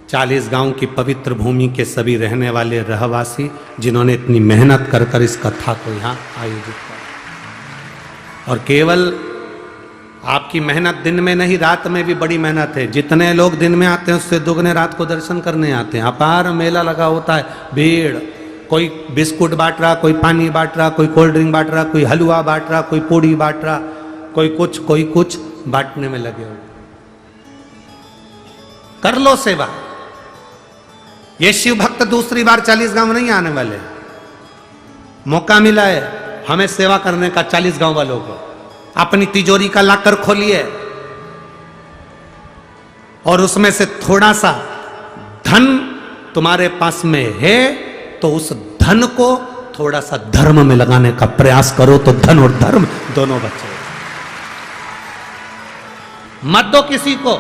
40 गांव की पवित्र भूमि के सभी रहने वाले रहवासी जिन्होंने इतनी मेहनत कर कर इस कथा को यहाँ आयोजित किया। और केवल आपकी मेहनत दिन में नहीं, रात में भी बड़ी मेहनत है। जितने लोग दिन में आते हैं उससे दुगने रात को दर्शन करने आते हैं। अपार मेला लगा होता है, भीड़, कोई बिस्कुट बांट रहा, कोई पानी बांट रहा, कोई कोल्ड ड्रिंक बांट रहा, कोई हलवा बांट रहा, कोई पूड़ी बांट रहा, कोई कुछ बांटने में लगे हुए। कर लो सेवा। ये शिव भक्त दूसरी बार 40 गांव नहीं आने वाले। मौका मिला है हमें सेवा करने का 40 गांव वालों को। अपनी तिजोरी का लाकर खोलिए और उसमें से थोड़ा सा धन तुम्हारे पास में है तो उस धन को थोड़ा सा धर्म में लगाने का प्रयास करो, तो धन और धर्म दोनों बचे। मत दो किसी को।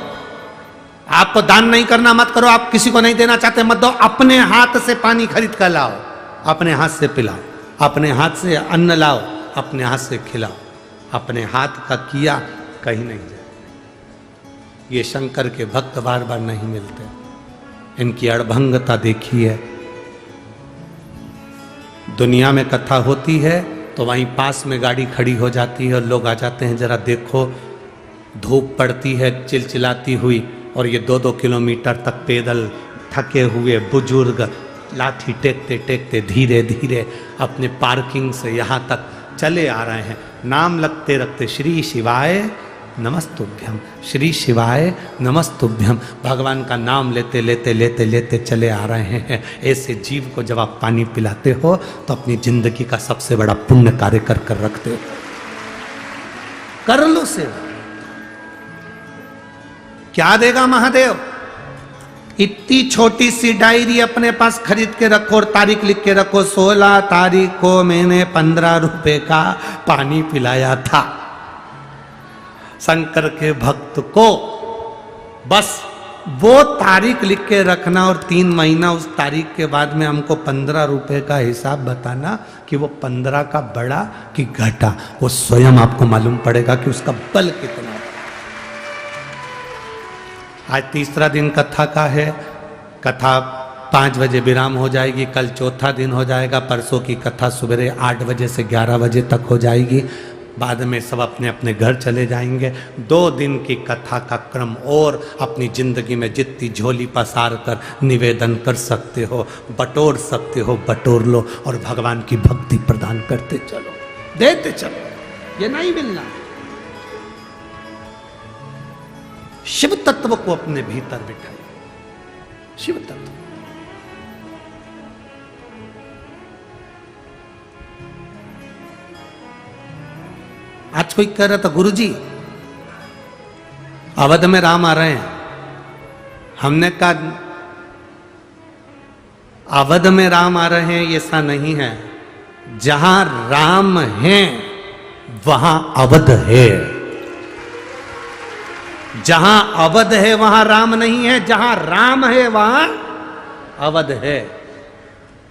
आपको दान नहीं करना मत करो, आप किसी को नहीं देना चाहते मत दो। अपने हाथ से पानी खरीद कर लाओ, अपने हाथ से पिलाओ, अपने हाथ से अन्न लाओ, अपने हाथ से खिलाओ। अपने हाथ का किया कहीं नहीं जाए। ये शंकर के भक्त बार बार नहीं मिलते। इनकी अड़भंगता देखिए। दुनिया में कथा होती है तो वहीं पास में गाड़ी खड़ी हो जाती है और लोग आ जाते हैं, जरा देखो। धूप पड़ती है चिलचिलाती हुई और ये 2-2 किलोमीटर तक पैदल थके हुए बुजुर्ग लाठी टेकते टेकते धीरे धीरे अपने पार्किंग से यहाँ तक चले आ रहे हैं। नाम लगते रखते श्री शिवाय नमस्तुभ्यम, श्री शिवाय नमस्तुभ्यम, भगवान का नाम लेते लेते लेते लेते चले आ रहे हैं। ऐसे जीव को जब आप पानी पिलाते हो तो अपनी जिंदगी का सबसे बड़ा पुण्य कार्य कर कर रखते हो। कर लो सेवा। क्या देगा महादेव? इतनी छोटी सी डायरी अपने पास खरीद के रखो और तारीख लिख के रखो, 16 तारीख को मैंने 15 रुपए का पानी पिलाया था शंकर के भक्त को। बस वो तारीख लिख के रखना और 3 महीना उस तारीख के बाद में हमको 15 रुपए का हिसाब बताना कि वो 15 का बढ़ा कि घटा। वो स्वयं आपको मालूम पड़ेगा कि उसका बल कितना। आज तीसरा दिन कथा का है। कथा 5 बजे विराम हो जाएगी। कल चौथा दिन हो जाएगा। परसों की कथा सवेरे 8 बजे से 11 बजे तक हो जाएगी। बाद में सब अपने अपने घर चले जाएंगे। 2 दिन की कथा का क्रम और अपनी जिंदगी में जितनी झोली पसार कर निवेदन कर सकते हो, बटोर सकते हो, बटोर लो और भगवान की भक्ति प्रदान करते चलो, देते चलो। ये नहीं मिलना। शिव तत्व को अपने भीतर बिठाइए। शिव तत्व। आज कोई कह रहा था गुरुजी अवध में राम आ रहे हैं। हमने कहा अवध में राम आ रहे हैं ऐसा नहीं है। जहां राम है वहां अवध है। जहां अवध है वहां राम नहीं है, जहां राम है वहां अवध है।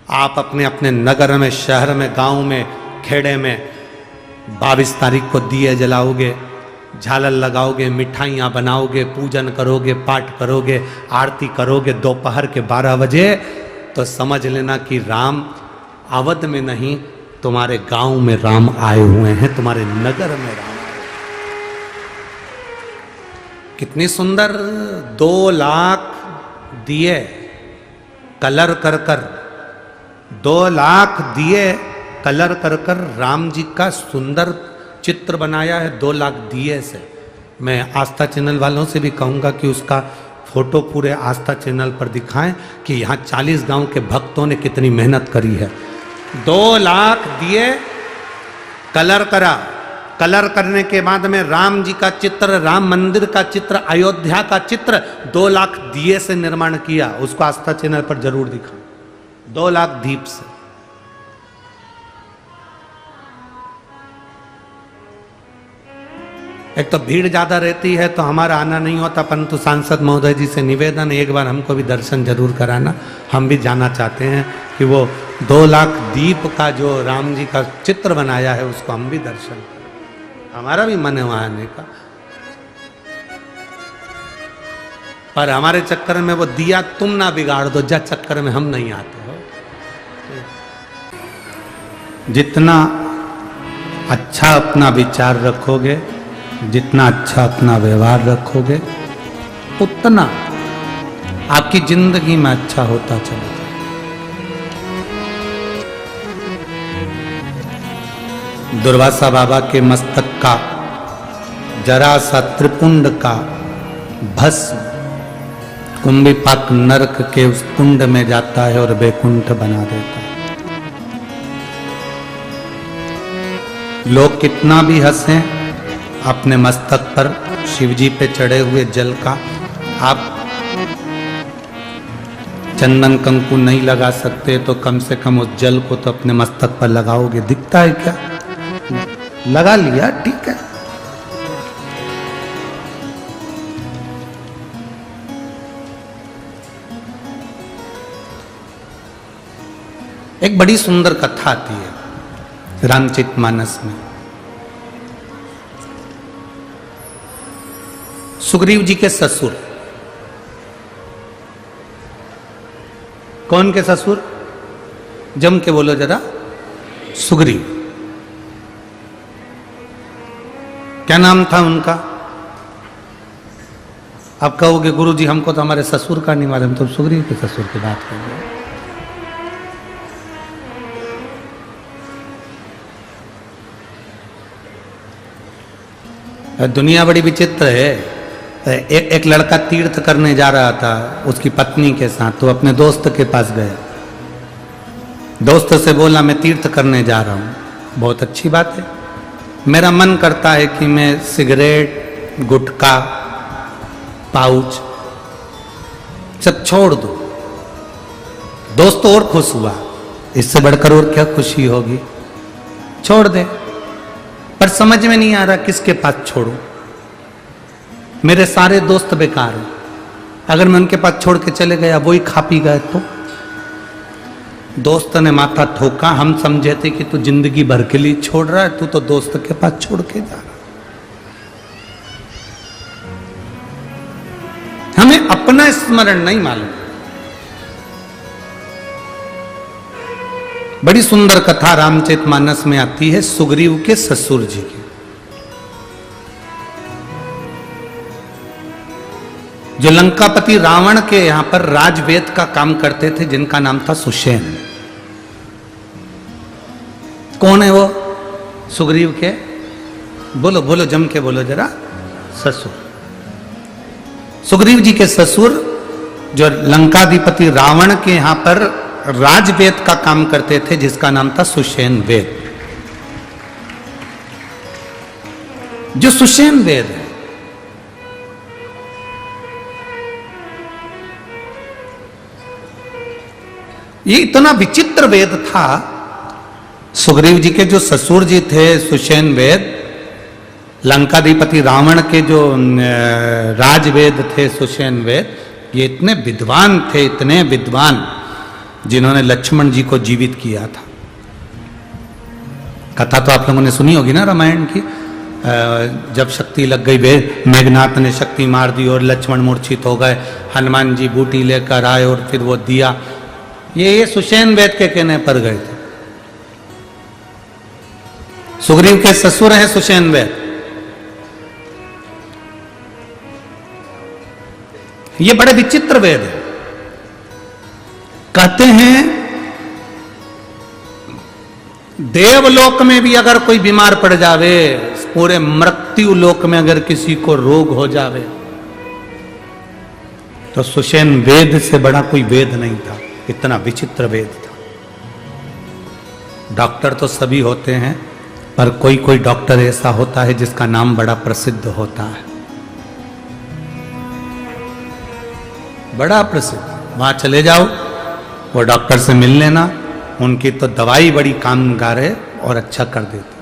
आप अपने अपने नगर में, शहर में, गांव में, खेड़े में 22 तारीख को दिए जलाओगे, झालर लगाओगे, मिठाइयाँ बनाओगे, पूजन करोगे, पाठ करोगे, आरती करोगे दोपहर के 12 बजे, तो समझ लेना कि राम अवध में नहीं, तुम्हारे गांव में राम आए हुए हैं, तुम्हारे नगर में राम। कितनी सुंदर 2 लाख दिए कलर कर कर, 2 लाख दिए कलर कर कर राम जी का सुंदर चित्र बनाया है 2 लाख दिए से। मैं आस्था चैनल वालों से भी कहूँगा कि उसका फोटो पूरे आस्था चैनल पर दिखाएं कि यहाँ 40 गांव के भक्तों ने कितनी मेहनत करी है। 2 लाख दिए कलर करा। कलर करने के बाद में राम जी का चित्र, राम मंदिर का चित्र, अयोध्या का चित्र 2 लाख दिए से निर्माण किया। उसको आस्था चैनल पर जरूर दिखाएं। 2 लाख दीप से। एक तो भीड़ ज्यादा रहती है तो हमारा आना नहीं होता, परंतु सांसद महोदय जी से निवेदन है एक बार हमको भी दर्शन जरूर कराना। हम भी जाना चाहते हैं कि वो 2 लाख दीप का जो राम जी का चित्र बनाया है उसको हम भी दर्शन करें। हमारा भी मन है वहां आने का। पर हमारे चक्कर में वो दिया तुम ना बिगाड़ दो, जा चक्कर में हम नहीं आते हो। जितना अच्छा अपना विचार रखोगे, जितना अच्छा अपना व्यवहार रखोगे, उतना आपकी जिंदगी में अच्छा होता चलेगा। दुर्वासा बाबा के मस्तक का जरा सा त्रिपुंड का भस्म कुंभीपाक नरक के उस कुंड में जाता है और वैकुंठ बना देता है। लोग कितना भी हंसें, अपने मस्तक पर शिवजी पे चढ़े हुए जल का आप चंदन कंकु नहीं लगा सकते तो कम से कम उस जल को तो अपने मस्तक पर लगाओगे। दिखता है क्या? लगा लिया, ठीक है। एक बड़ी सुंदर कथा आती है रामचरितमानस में। सुग्रीव जी के ससुर, कौन के ससुर? जम के बोलो जरा। सुग्रीव। क्या नाम था उनका? आप कहोगे गुरुजी हमको तो हमारे ससुर का नहीं मालूम, तो सुग्रीव के ससुर की बात कर रहे हैं। दुनिया बड़ी विचित्र है। एक लड़का तीर्थ करने जा रहा था उसकी पत्नी के साथ, तो अपने दोस्त के पास गया। दोस्त से बोला मैं तीर्थ करने जा रहा हूँ। बहुत अच्छी बात है, मेरा मन करता है कि मैं सिगरेट, गुटखा, पाउच सब छोड़ दूं। दोस्त और खुश हुआ, इससे बढ़कर और क्या खुशी होगी। छोड़ दे, पर समझ में नहीं आ रहा किसके पास छोड़ूं। मेरे सारे दोस्त बेकार हैं, अगर मैं उनके पास छोड़ के चले गया वही खा पी गए तो। दोस्त ने माथा ठोका। हम समझे थे कि तू जिंदगी भर के लिए छोड़ रहा है, तू तो दोस्त के पास छोड़ के जा रहा। हमें अपना स्मरण नहीं मालूम। बड़ी सुंदर कथा रामचरितमानस में आती है सुग्रीव के ससुर जी की। जो लंकापति रावण के यहां पर राजवेद का काम करते थे, जिनका नाम था सुषेण। कौन है वो? सुग्रीव के, बोलो बोलो जम के बोलो जरा, ससुर। सुग्रीव जी के ससुर जो लंकाधिपति रावण के यहां पर राजवेद का काम करते थे, जिसका नाम था सुषेण वेद। जो सुषेण वेद है, ये इतना विचित्र वेद था। सुग्रीव जी के जो ससुर जी थे सुषेण वेद, लंकाधिपति रावण के जो राजवेद थे सुषेण वेद, ये इतने विद्वान थे, इतने विद्वान, जिन्होंने लक्ष्मण जी को जीवित किया था। कथा तो आप लोगों ने सुनी होगी ना रामायण की। जब शक्ति लग गई, मेघनाथ ने शक्ति मार दी और लक्ष्मण मूर्छित हो गए। हनुमान जी बूटी लेकर आए और फिर वो दिया। ये सुषेण वेद के कहने पर गए थे। सुग्रीव के ससुर हैं सुषेण वेद। ये बड़े विचित्र वेद है। कहते हैं देवलोक में भी अगर कोई बीमार पड़ जावे, पूरे मृत्यु लोक में अगर किसी को रोग हो जावे, तो सुषेण वेद से बड़ा कोई वेद नहीं था। इतना विचित्र वेद था। डॉक्टर तो सभी होते हैं, पर कोई कोई डॉक्टर ऐसा होता है जिसका नाम बड़ा प्रसिद्ध होता है, बड़ा प्रसिद्ध। वहां चले जाओ, वो डॉक्टर से मिल लेना, उनकी तो दवाई बड़ी कामगार है और अच्छा कर देते।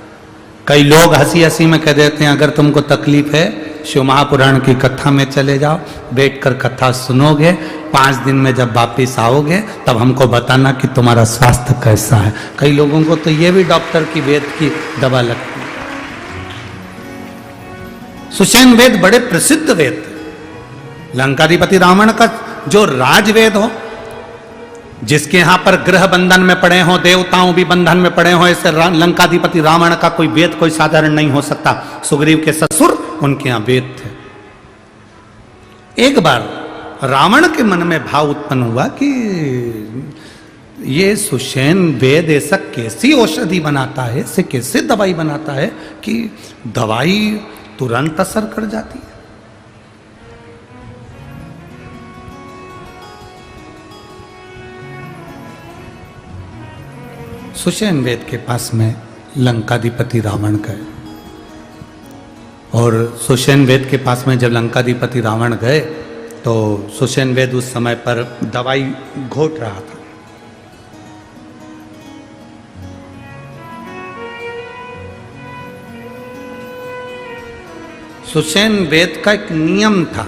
कई लोग हंसी हंसी में कह देते हैं अगर तुमको तकलीफ है शिव महापुराण की कथा में चले जाओ, बैठकर कथा सुनोगे, 5 दिन में जब वापिस आओगे तब हमको बताना कि तुम्हारा स्वास्थ्य कैसा है। कई लोगों को तो ये भी डॉक्टर की वेद की दवा लगती है। सुषेण वेद बड़े प्रसिद्ध वेद थे, लंकाधिपति रावण का जो राजवेद हो, जिसके यहां पर ग्रह बंधन में पड़े हो, देवताओं भी बंधन में पड़े हो, ऐसे लंकाधिपति रावण का कोई वेद कोई साधारण नहीं हो सकता। सुग्रीव के ससुर उनके यहां वेद थे। एक बार रावण के मन में भाव उत्पन्न हुआ कि ये सुषेण वेद ऐसा कैसी औषधि बनाता है, ऐसे कैसे दवाई बनाता है कि दवाई तुरंत असर कर जाती है। सुषेण वेद के पास में लंकाधिपति रावण गए, और सुषेण वेद के पास में जब लंकाधिपति रावण गए तो सुषेण वेद उस समय पर दवाई घोट रहा था। सुषेण वेद का एक नियम था,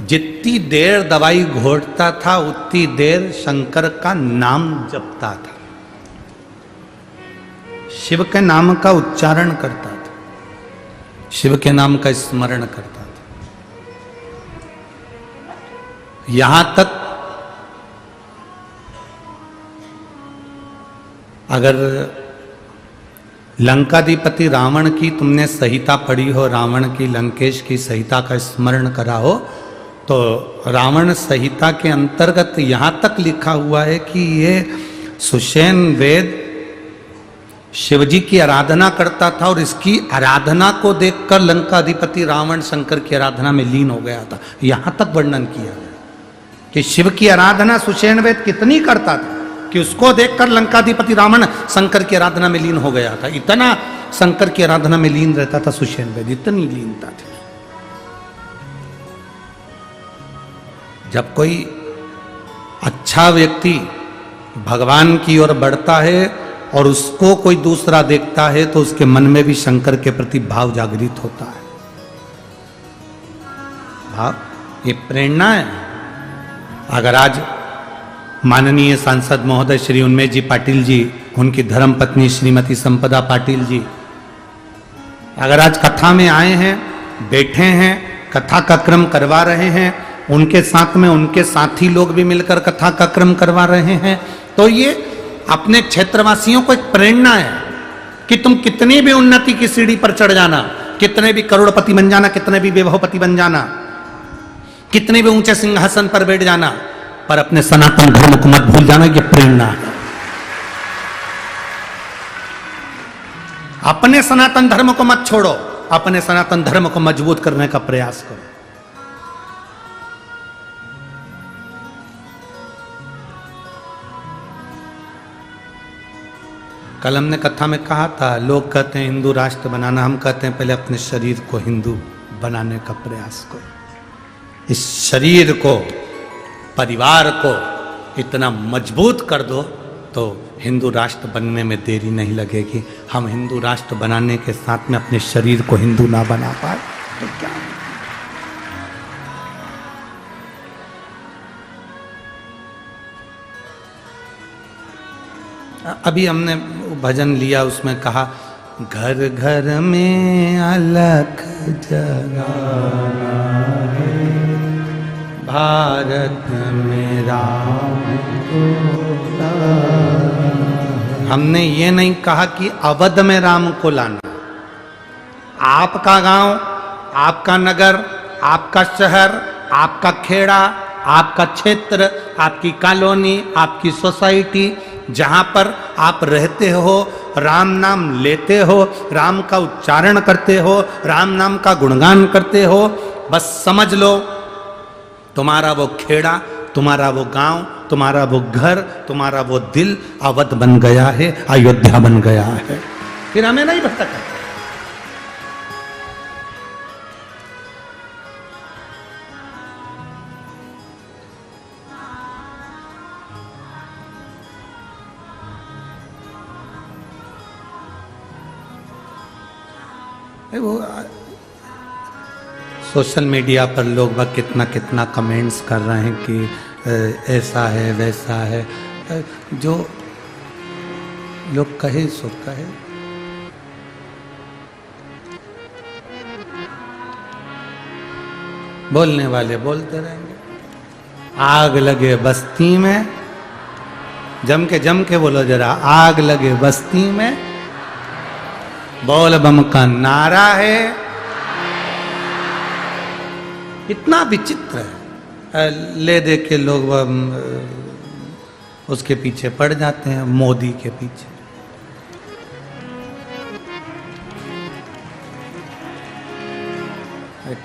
जितनी देर दवाई घोटता था उतनी देर शंकर का नाम जपता था, शिव के नाम का उच्चारण करता था, शिव के नाम का स्मरण करता था। यहां तक अगर लंकाधिपति रावण की तुमने संहिता पढ़ी हो, रावण की लंकेश की संहिता का स्मरण करा हो, तो रावण संहिता के अंतर्गत यहां तक लिखा हुआ है कि ये सुषेण वेद शिवजी की आराधना करता था, और इसकी आराधना को देखकर लंकाधिपति रावण शंकर की आराधना में लीन हो गया था। यहां तक वर्णन किया गया कि शिव की आराधना सुषेण वेद कितनी करता था कि उसको देखकर लंकाधिपति रावण शंकर की आराधना में लीन हो गया था। इतना शंकर की आराधना में लीन रहता था सुषेण वेद, इतनी लीनता थी। जब कोई अच्छा व्यक्ति भगवान की ओर बढ़ता है और उसको कोई दूसरा देखता है तो उसके मन में भी शंकर के प्रति भाव जागृत होता है। भाव, ये प्रेरणा है। अगर आज माननीय सांसद महोदय श्री उन्मेष जी पाटिल जी, उनकी धर्मपत्नी श्रीमती संपदा पाटिल जी, अगर आज कथा में आए हैं, बैठे हैं, कथा का क्रम करवा रहे हैं, उनके साथ में उनके साथी लोग भी मिलकर कथा का क्रम करवा रहे हैं, तो ये अपने क्षेत्रवासियों को एक प्रेरणा है कि तुम कितनी भी उन्नति की सीढ़ी पर चढ़ जाना, कितने भी करोड़पति बन जाना, कितने भी वैभवपति बन जाना, कितने भी ऊंचे सिंहासन पर बैठ जाना, पर अपने सनातन धर्म को मत भूल जाना। ये प्रेरणा है। अपने सनातन धर्म को मत छोड़ो, अपने सनातन धर्म को मजबूत करने का प्रयास करो। कल हमने कथा में कहा था, लोग कहते हैं हिंदू राष्ट्र बनाना, हम कहते हैं पहले अपने शरीर को हिंदू बनाने का प्रयास करो। इस शरीर को, परिवार को इतना मजबूत कर दो तो हिंदू राष्ट्र बनने में देरी नहीं लगेगी। हम हिंदू राष्ट्र बनाने के साथ में अपने शरीर को हिंदू ना बना पाए तो क्या? अभी हमने भजन लिया, उसमें कहा घर घर में अलख जगाना है, भारत में राम को लाना। हमने ये नहीं कहा कि अवध में राम को लाना। आपका गांव, आपका नगर, आपका शहर, आपका खेड़ा, आपका क्षेत्र, आपकी कॉलोनी, आपकी सोसाइटी, जहां पर आप रहते हो, राम नाम लेते हो, राम का उच्चारण करते हो, राम नाम का गुणगान करते हो, बस समझ लो तुम्हारा वो खेड़ा, तुम्हारा वो गांव, तुम्हारा वो घर, तुम्हारा वो दिल अवध बन गया है, अयोध्या बन गया है। फिर हमें नहीं भटका। वो सोशल मीडिया पर लोग वह कितना कितना कमेंट्स कर रहे हैं कि ऐसा है वैसा है, जो लोग कहे सो कहे। बोलने वाले बोलते रहेंगे। आग लगे बस्ती में, जम के बोलो जरा, आग लगे बस्ती में, बोल बम का नारा है। इतना विचित्र है, ले दे के लोग उसके पीछे पड़ जाते हैं, मोदी के पीछे।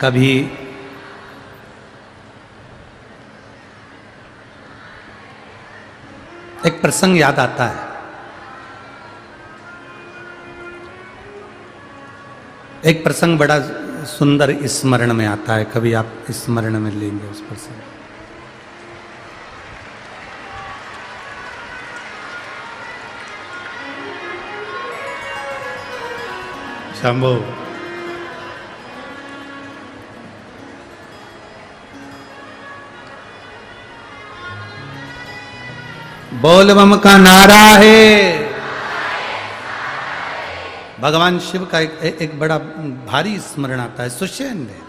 कभी एक प्रसंग याद आता है। एक प्रसंग बड़ा सुंदर स्मरण में आता है, कभी आप स्मरण में लेंगे उस प्रसंग। शंभो बोल बम का नारा है। भगवान शिव का एक बड़ा भारी स्मरण आता है, सुषेण में।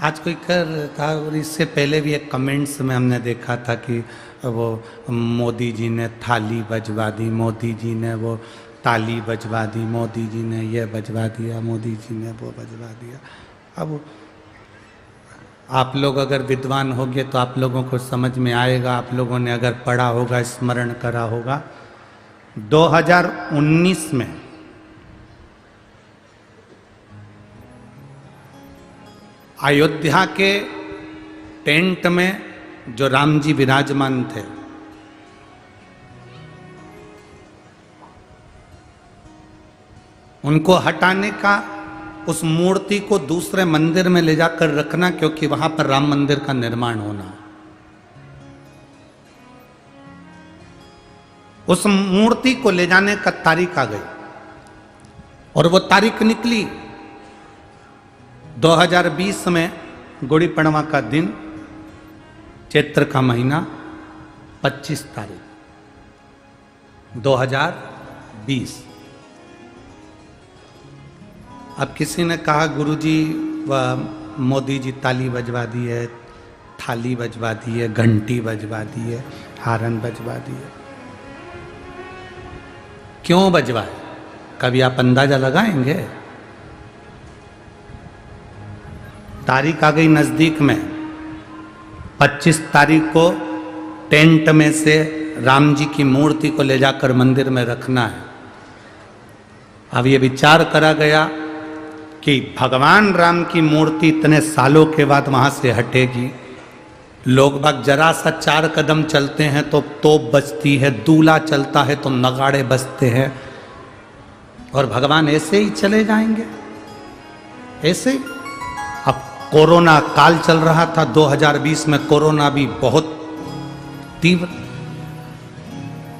आज कोई कर था, और इससे पहले भी एक कमेंट्स में हमने देखा था कि वो मोदी जी ने थाली बजवा दी, मोदी जी ने वो ताली बजवा दी, मोदी जी ने ये बजवा दिया, मोदी जी ने वो बजवा दिया। अब आप लोग अगर विद्वान होंगे तो आप लोगों को समझ में आएगा, आप लोगों ने अगर पढ़ा होगा, स्मरण करा होगा। 2019 में अयोध्या के टेंट में जो राम जी विराजमान थे, उनको हटाने का, उस मूर्ति को दूसरे मंदिर में ले जाकर रखना, क्योंकि वहां पर राम मंदिर का निर्माण होना। उस मूर्ति को ले जाने का तारीख आ गई और वो तारीख निकली 2020 में, गुड़ी पड़वा का दिन, चैत्र का महीना, 25 तारीख 2020। अब किसी ने कहा गुरुजी व मोदी जी ताली बजवा दी है, थाली बजवा दी है, घंटी बजवा दी है, हारन बजवा दी है। क्यों बजवाए? कभी आप अंदाजा लगाएंगे? तारीख आ गई नजदीक में, 25 तारीख को टेंट में से राम जी की मूर्ति को ले जाकर मंदिर में रखना है। अब ये विचार करा गया कि भगवान राम की मूर्ति इतने सालों के बाद वहां से हटेगी। लोग बाग जरा सा 4 कदम चलते हैं तो तोप बजती है, दूल्हा चलता है तो नगाड़े बजते हैं, और भगवान ऐसे ही चले जाएंगे, ऐसे ही। अब कोरोना काल चल रहा था, 2020 में कोरोना भी बहुत तीव्र।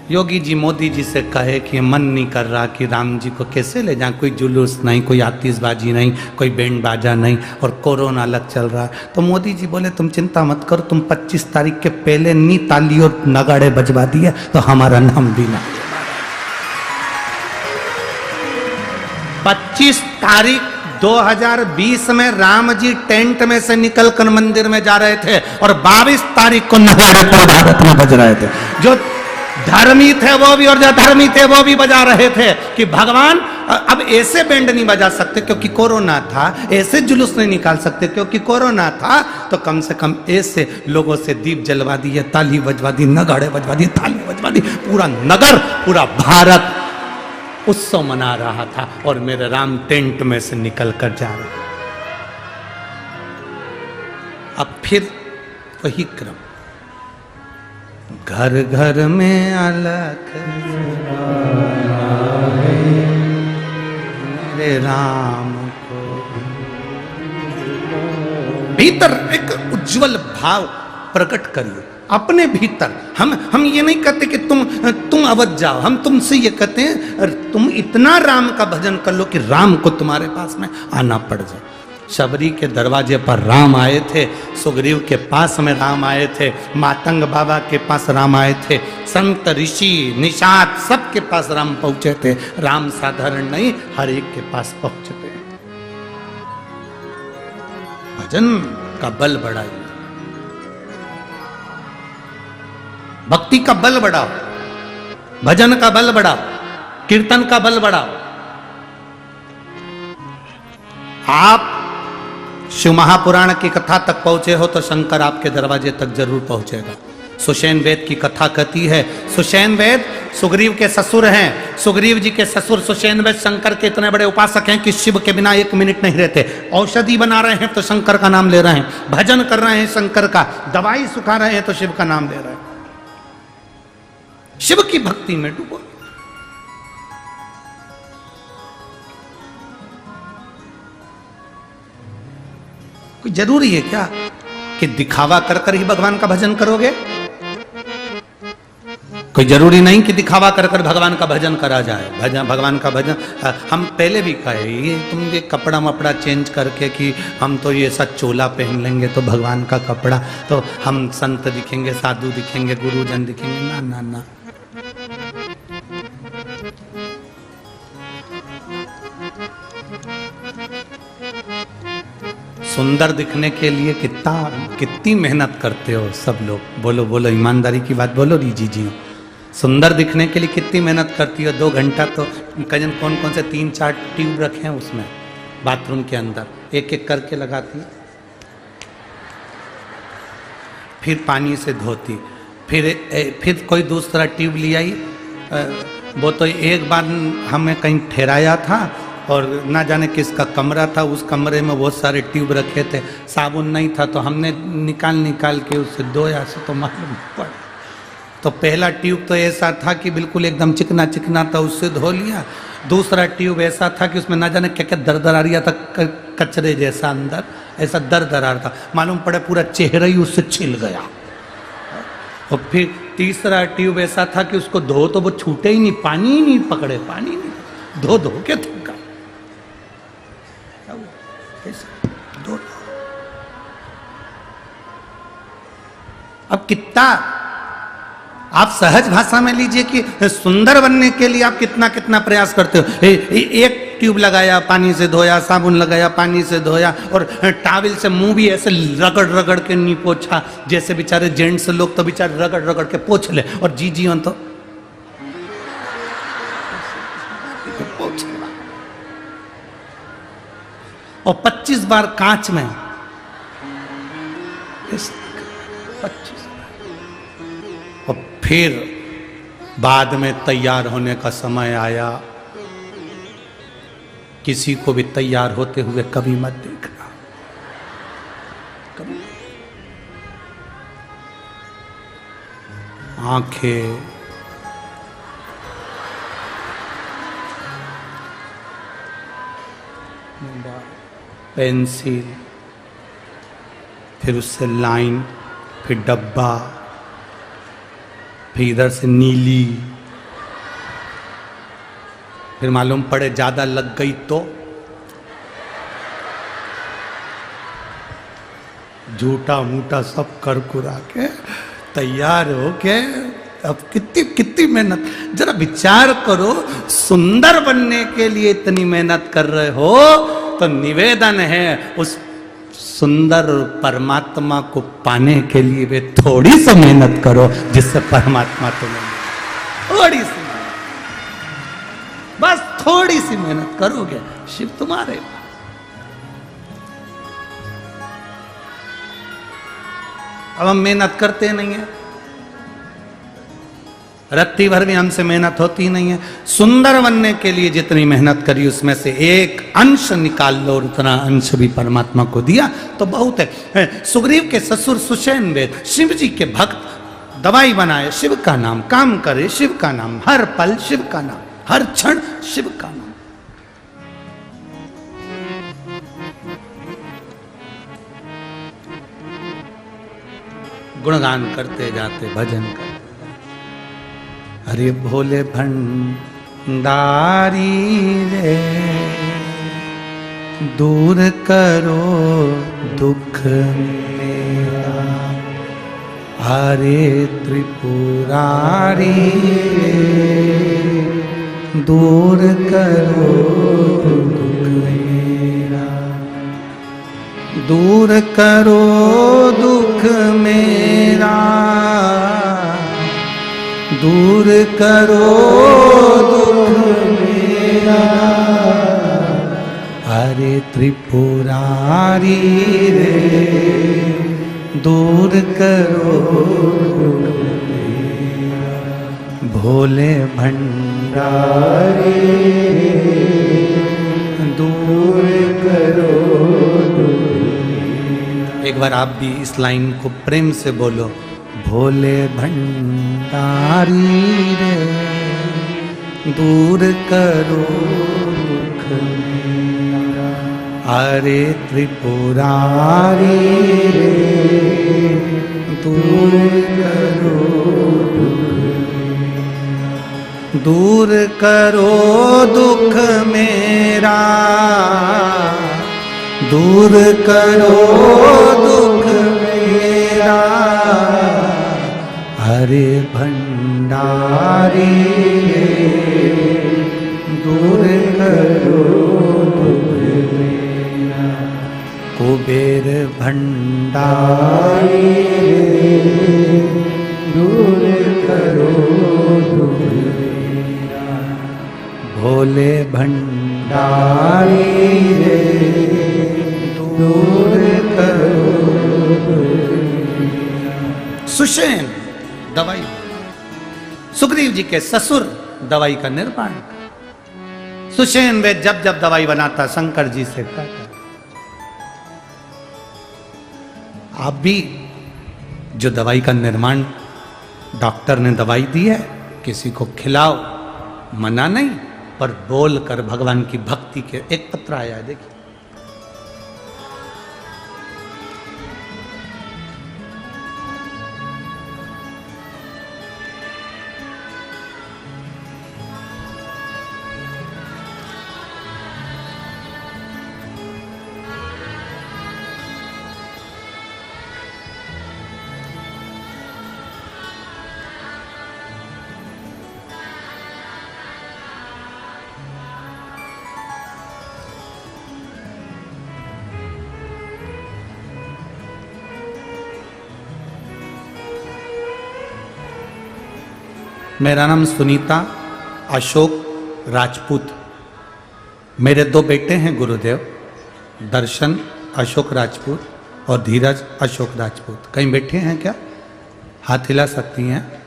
योगी जी मोदी जी से कहे कि मन नहीं कर रहा कि राम जी को कैसे ले जाएं, कोई जुलूस नहीं, कोई आतिशबाजी नहीं, कोई बैंड बाजा नहीं, और कोरोना अलग चल रहा है। तो मोदी जी बोले तुम चिंता मत करो, तुम 25 तारीख के पहले नी ताली और नगाड़े बजवा दिए तो हमारा नाम भी ना। 25 तारीख 2020 में राम जी टेंट में से निकलकर मंदिर में जा रहे थे और 22 तारीख को नगाड़े भारत में बज रहे थे। जो धर्मी थे वो भी और जो धर्मी थे वो भी बजा रहे थे कि भगवान अब ऐसे बैंड नहीं बजा सकते क्योंकि कोरोना था, ऐसे जुलूस नहीं निकाल सकते क्योंकि कोरोना था, तो कम से कम ऐसे लोगों से दीप जलवा दिए, ताली बजवा दी, नगाड़े बजवा दिए, ताली बजवा दी। पूरा नगर, पूरा भारत उत्सव मना रहा था और मेरे राम टेंट में से निकल कर जा रहे। अब फिर वही क्रम, घर घर में अलख मेरे राम को। भीतर एक उज्जवल भाव प्रकट करिए अपने भीतर। हम ये नहीं कहते कि तुम अवध जाओ, हम तुमसे ये कहते हैं तुम इतना राम का भजन कर लो कि राम को तुम्हारे पास में आना पड़ जाए। शबरी के दरवाजे पर राम आए थे, सुग्रीव के पास में राम आए थे, मातंग बाबा के पास राम आए थे, संत ऋषि निषाद सबके पास राम पहुंचे थे। राम साधारण नहीं, हर एक के पास पहुंचते। भजन का बल बढ़ाइए, भक्ति का बल बढ़ाओ, भजन का बल बढ़ाओ, कीर्तन का बल बढ़ाओ। आप शिव महापुराण की कथा तक पहुंचे हो तो शंकर आपके दरवाजे तक जरूर पहुंचेगा। सुषेण वेद की कथा कहती है, सुषेण वेद सुग्रीव के ससुर हैं। सुग्रीव जी के ससुर सुषेण वेद शंकर के इतने बड़े उपासक हैं कि शिव के बिना एक मिनट नहीं रहते। औषधि बना रहे हैं तो शंकर का नाम ले रहे हैं, भजन कर रहे हैं शंकर का, दवाई सुखा रहे हैं तो शिव का नाम ले रहे हैं। शिव की भक्ति में डूबो। कोई जरूरी है क्या कि दिखावा कर कर ही भगवान का भजन करोगे? कोई जरूरी नहीं कि दिखावा कर कर भगवान का भजन करा जाए। भजन, भगवान का भजन हम पहले भी कहे, ये तुम ये कपड़ा मपड़ा चेंज करके कि हम तो ये ऐसा चोला पहन लेंगे तो भगवान का कपड़ा, तो हम संत दिखेंगे, साधु दिखेंगे, गुरुजन दिखेंगे। ना ना ना, सुंदर दिखने के लिए कितनी मेहनत करते हो सब लोग। बोलो बोलो, ईमानदारी की बात बोलो रीजी जी। सुंदर दिखने के लिए कितनी मेहनत करती हो? 2 घंटा तो कजन कौन कौन से 3-4 ट्यूब रखे हैं उसमें बाथरूम के अंदर, एक एक करके लगाती, फिर पानी से धोती, फिर कोई दूसरा ट्यूब ले आई। वो तो एक बार हमें कहीं ठहराया था और ना जाने किसका कमरा था, उस कमरे में बहुत सारे ट्यूब रखे थे, साबुन नहीं था तो हमने निकाल के उससे धोया से तो मालूम पड़ा। तो पहला ट्यूब तो ऐसा था कि बिल्कुल एकदम चिकना चिकना था, उससे धो लिया। दूसरा ट्यूब ऐसा था कि उसमें ना जाने क्या क्या दर आ रहा था, कचरे जैसा अंदर ऐसा दर आ रहा था, मालूम पड़े पूरा चेहरा ही उससे छिल गया। और फिर तीसरा ट्यूब ऐसा था कि उसको धो तो वो छूटे ही नहीं, पानी ही नहीं पकड़े, पानी नहीं, धो के थका। अब कितना आप सहज भाषा में लीजिए कि सुंदर बनने के लिए आप कितना प्रयास करते हो। एक ट्यूब लगाया, पानी से धोया, साबुन लगाया, पानी से धोया, और टावल से मुंह भी ऐसे रगड़ के नहीं पोछा, जैसे बेचारे जेंट्स लोग तो बेचारे रगड़ के पोछ ले, और जी हो तो और 25 बार कांच में 25, और फिर बाद में तैयार होने का समय आया। किसी को भी तैयार होते हुए कभी मत देखना, कभी। आंखें पेंसिल, फिर उससे लाइन, फिर डब्बा, फिर इधर से नीली, फिर मालूम पड़े ज्यादा लग गई तो झूठा मूठा सब कर कुरा के तैयार हो के। अब कितनी मेहनत, जरा विचार करो। सुंदर बनने के लिए इतनी मेहनत कर रहे हो तो निवेदन है उस सुंदर परमात्मा को पाने के लिए वे थोड़ी सी मेहनत करो, जिससे परमात्मा तुम्हें थोड़ी सी, बस थोड़ी सी मेहनत करोगे, शिव तुम्हारे। अब हम मेहनत करते नहीं है, रत्ती भर भी हमसे मेहनत होती नहीं है। सुंदर बनने के लिए जितनी मेहनत करी उसमें से एक अंश निकाल लो और उतना अंश भी परमात्मा को दिया तो बहुत है। सुग्रीव के ससुर सुषेण वेद शिव जी के भक्त, दवाई बनाए शिव का नाम, काम करे शिव का नाम, हर पल शिव का नाम, हर क्षण शिव का नाम। गुणगान करते जाते, भजन करते, अरे भोले भंडारी रे दूर करो दुख मेरा, हरे त्रिपुरारी दूर करो दुख मेरा, दूर करो दुख मेरा, दूर करो दुख मेरा, हरे त्रिपुरारी रे दूर करो दुख मेरा, भोले भंडारी दूर करो दुख मेरा। एक बार आप भी इस लाइन को प्रेम से बोलो, भोले भंडारी रे दूर करो दुख मेरा, हरे त्रिपुरारी रे दूर करो दुख मेरा, दूर करो दुख मेरा, दूर करो दुख मेरा, हरे भंडारी दूर करो दुख मेरा, कुबेर भंडारी दूर करो दुख मेरा, भोले भंडारी दूर करो दुख मेरा। सुषेण दवाई, सुग्रीव जी के ससुर दवाई का निर्माण। सुषेण वे जब जब दवाई बनाता शंकर जी से कहता, आप भी जो दवाई का निर्माण डॉक्टर ने दवाई दी है किसी को खिलाओ, मना नहीं, पर बोल कर भगवान की भक्ति के। एक पत्र आया है देखिए, मेरा नाम सुनीता अशोक राजपूत। मेरे दो बेटे हैं गुरुदेव, दर्शन अशोक राजपूत और धीरज अशोक राजपूत। कहीं बैठे हैं क्या? हाथ हिला सकती हैं।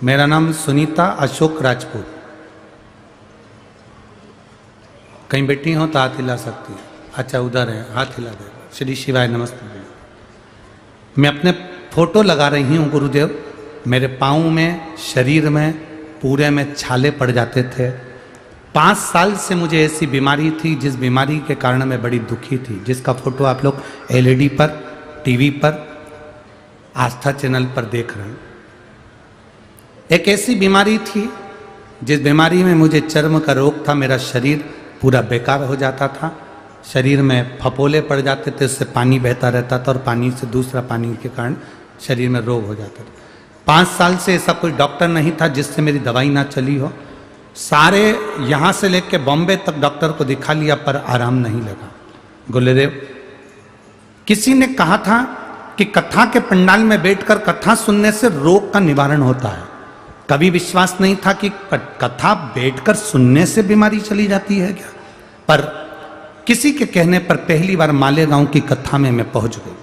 मेरा नाम सुनीता अशोक राजपूत। कहीं बैठी हो तो हाथ हिला सकती है। अच्छा उधर है, हाथ हिला दे। श्री शिवाय नमस्ते। मैं अपने फोटो लगा रही हूँ गुरुदेव। मेरे पाँव में, शरीर में, पूरे में छाले पड़ जाते थे। 5 साल से मुझे ऐसी बीमारी थी जिस बीमारी के कारण मैं बड़ी दुखी थी, जिसका फोटो आप लोग LED पर, टीवी पर, आस्था चैनल पर देख रहे हैं। एक ऐसी बीमारी थी जिस बीमारी में मुझे चर्म का रोग था। मेरा शरीर पूरा बेकार हो जाता था, शरीर में फपोले पड़ जाते थे, उससे पानी बहता रहता था और पानी से दूसरा पानी के कारण शरीर में रोग हो जाता था। 5 साल से ऐसा कोई डॉक्टर नहीं था जिससे मेरी दवाई ना चली हो। सारे यहाँ से लेके बॉम्बे तक डॉक्टर को दिखा लिया पर आराम नहीं लगा। गुरुदेव, किसी ने कहा था कि कथा के पंडाल में बैठकर कथा सुनने से रोग का निवारण होता है। कभी विश्वास नहीं था कि कथा बैठकर सुनने से बीमारी चली जाती है क्या। पर किसी के कहने पर पहली बार मालेगांव की कथा में मैं पहुंच गई।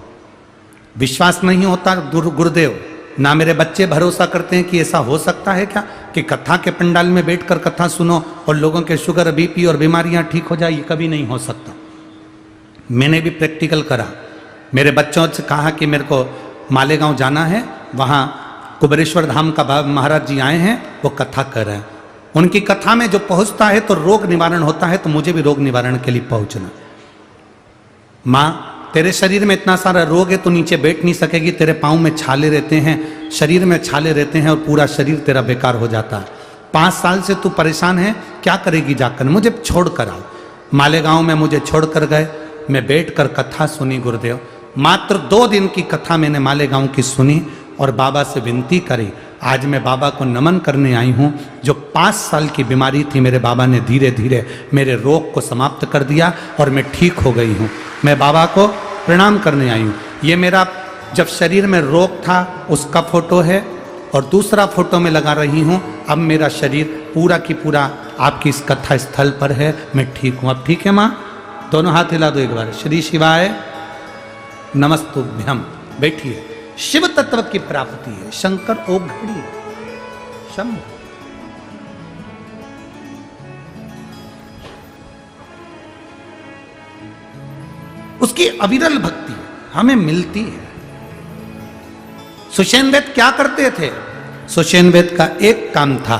विश्वास नहीं होता गुरुदेव, ना मेरे बच्चे भरोसा करते हैं कि ऐसा हो सकता है क्या कि कथा के पंडाल में बैठकर कथा सुनो और लोगों के शुगर, BP और बीमारियां ठीक हो जाए। ये कभी नहीं हो सकता। मैंने भी प्रैक्टिकल करा। मेरे बच्चों से कहा कि मेरे को मालेगांव जाना है, वहाँ कुबेरेश्वर धाम का महाराज जी आए हैं, वो कथा कर रहे हैं। उनकी कथा में जो पहुँचता है तो रोग निवारण होता है, तो मुझे भी रोग निवारण के लिए पहुँचना। माँ, तेरे शरीर में इतना सारा रोग है, तो नीचे बैठ नहीं सकेगी। तेरे पाँव में छाले रहते हैं, शरीर में छाले रहते हैं और पूरा शरीर तेरा बेकार हो जाता है। 5 साल से तू परेशान है, क्या करेगी जाकर? मुझे छोड़ कर आओ। मालेगांव में मुझे छोड़कर गए, मैं बैठकर कथा सुनी गुरुदेव। मात्र 2 दिन की कथा मैंने मालेगांव की सुनी और बाबा से विनती करी। आज मैं बाबा को नमन करने आई हूँ। जो 5 साल की बीमारी थी, मेरे बाबा ने धीरे धीरे मेरे रोग को समाप्त कर दिया और मैं ठीक हो गई हूँ। मैं बाबा को प्रणाम करने आई हूँ। ये मेरा जब शरीर में रोग था उसका फोटो है और दूसरा फोटो में लगा रही हूँ। अब मेरा शरीर पूरा की पूरा आपकी इस कथा स्थल पर है, मैं ठीक हूँ। अब ठीक है माँ? दोनों हाथ हिला दो एक बार। श्री शिवाय नमस्तुभ्यम। बैठिए। शिव तत्व की प्राप्ति है। शंकर ओघड़ी शंभु। उसकी अविरल भक्ति हमें मिलती है। सुषेण वेद क्या करते थे? सुषेण वेद का एक काम था,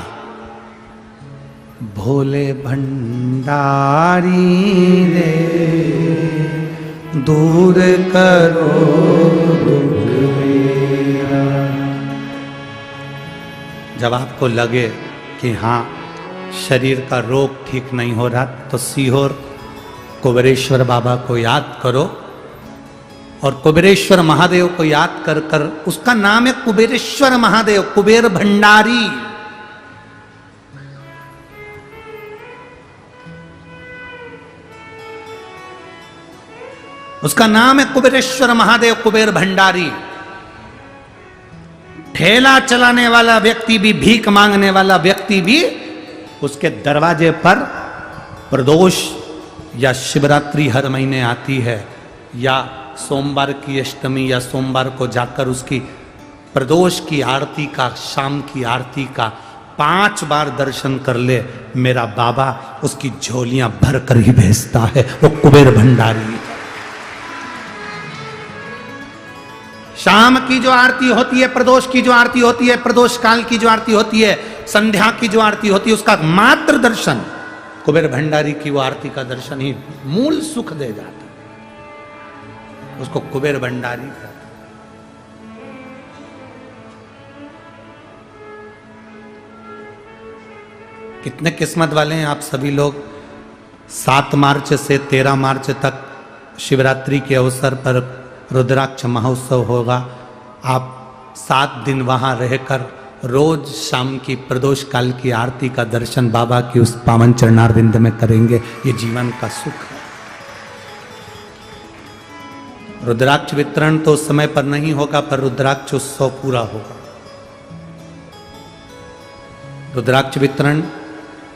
भोले भंडारी रे दूर करो दुख मेरा। जब आपको लगे कि हाँ शरीर का रोग ठीक नहीं हो रहा, तो सीहोर कुबेरेश्वर बाबा को याद करो और कुबेरेश्वर महादेव को याद कर कर, उसका नाम है कुबेरेश्वर महादेव, कुबेर भंडारी। उसका नाम है कुबेरेश्वर महादेव, कुबेर भंडारी। ठेला चलाने वाला व्यक्ति भी, भीख मांगने वाला व्यक्ति भी उसके दरवाजे पर प्रदोष या शिवरात्रि हर महीने आती है, या सोमवार की अष्टमी या सोमवार को जाकर उसकी प्रदोष की आरती का, शाम की आरती का 5 बार दर्शन कर ले, मेरा बाबा उसकी झोलियां भर कर ही भेजता है। वो कुबेर भंडारी। शाम की जो आरती होती है, प्रदोष की जो आरती होती है, प्रदोष काल की जो आरती होती है, संध्या की जो आरती होती है, उसका मात्र दर्शन, कुबेर भंडारी की वो आरती का दर्शन ही मूल सुख दे जाता है। उसको कुबेर भंडारी कहते हैं। कितने किस्मत वाले हैं आप सभी लोग। 7 मार्च से 13 मार्च तक शिवरात्रि के अवसर पर रुद्राक्ष महोत्सव होगा। आप 7 दिन वहां रहकर रोज शाम की प्रदोष काल की आरती का दर्शन बाबा की उस पावन चरणारविंद में करेंगे। ये जीवन का सुख है। रुद्राक्ष वितरण तो समय पर नहीं होगा, पर रुद्राक्ष उत्सव पूरा होगा। रुद्राक्ष वितरण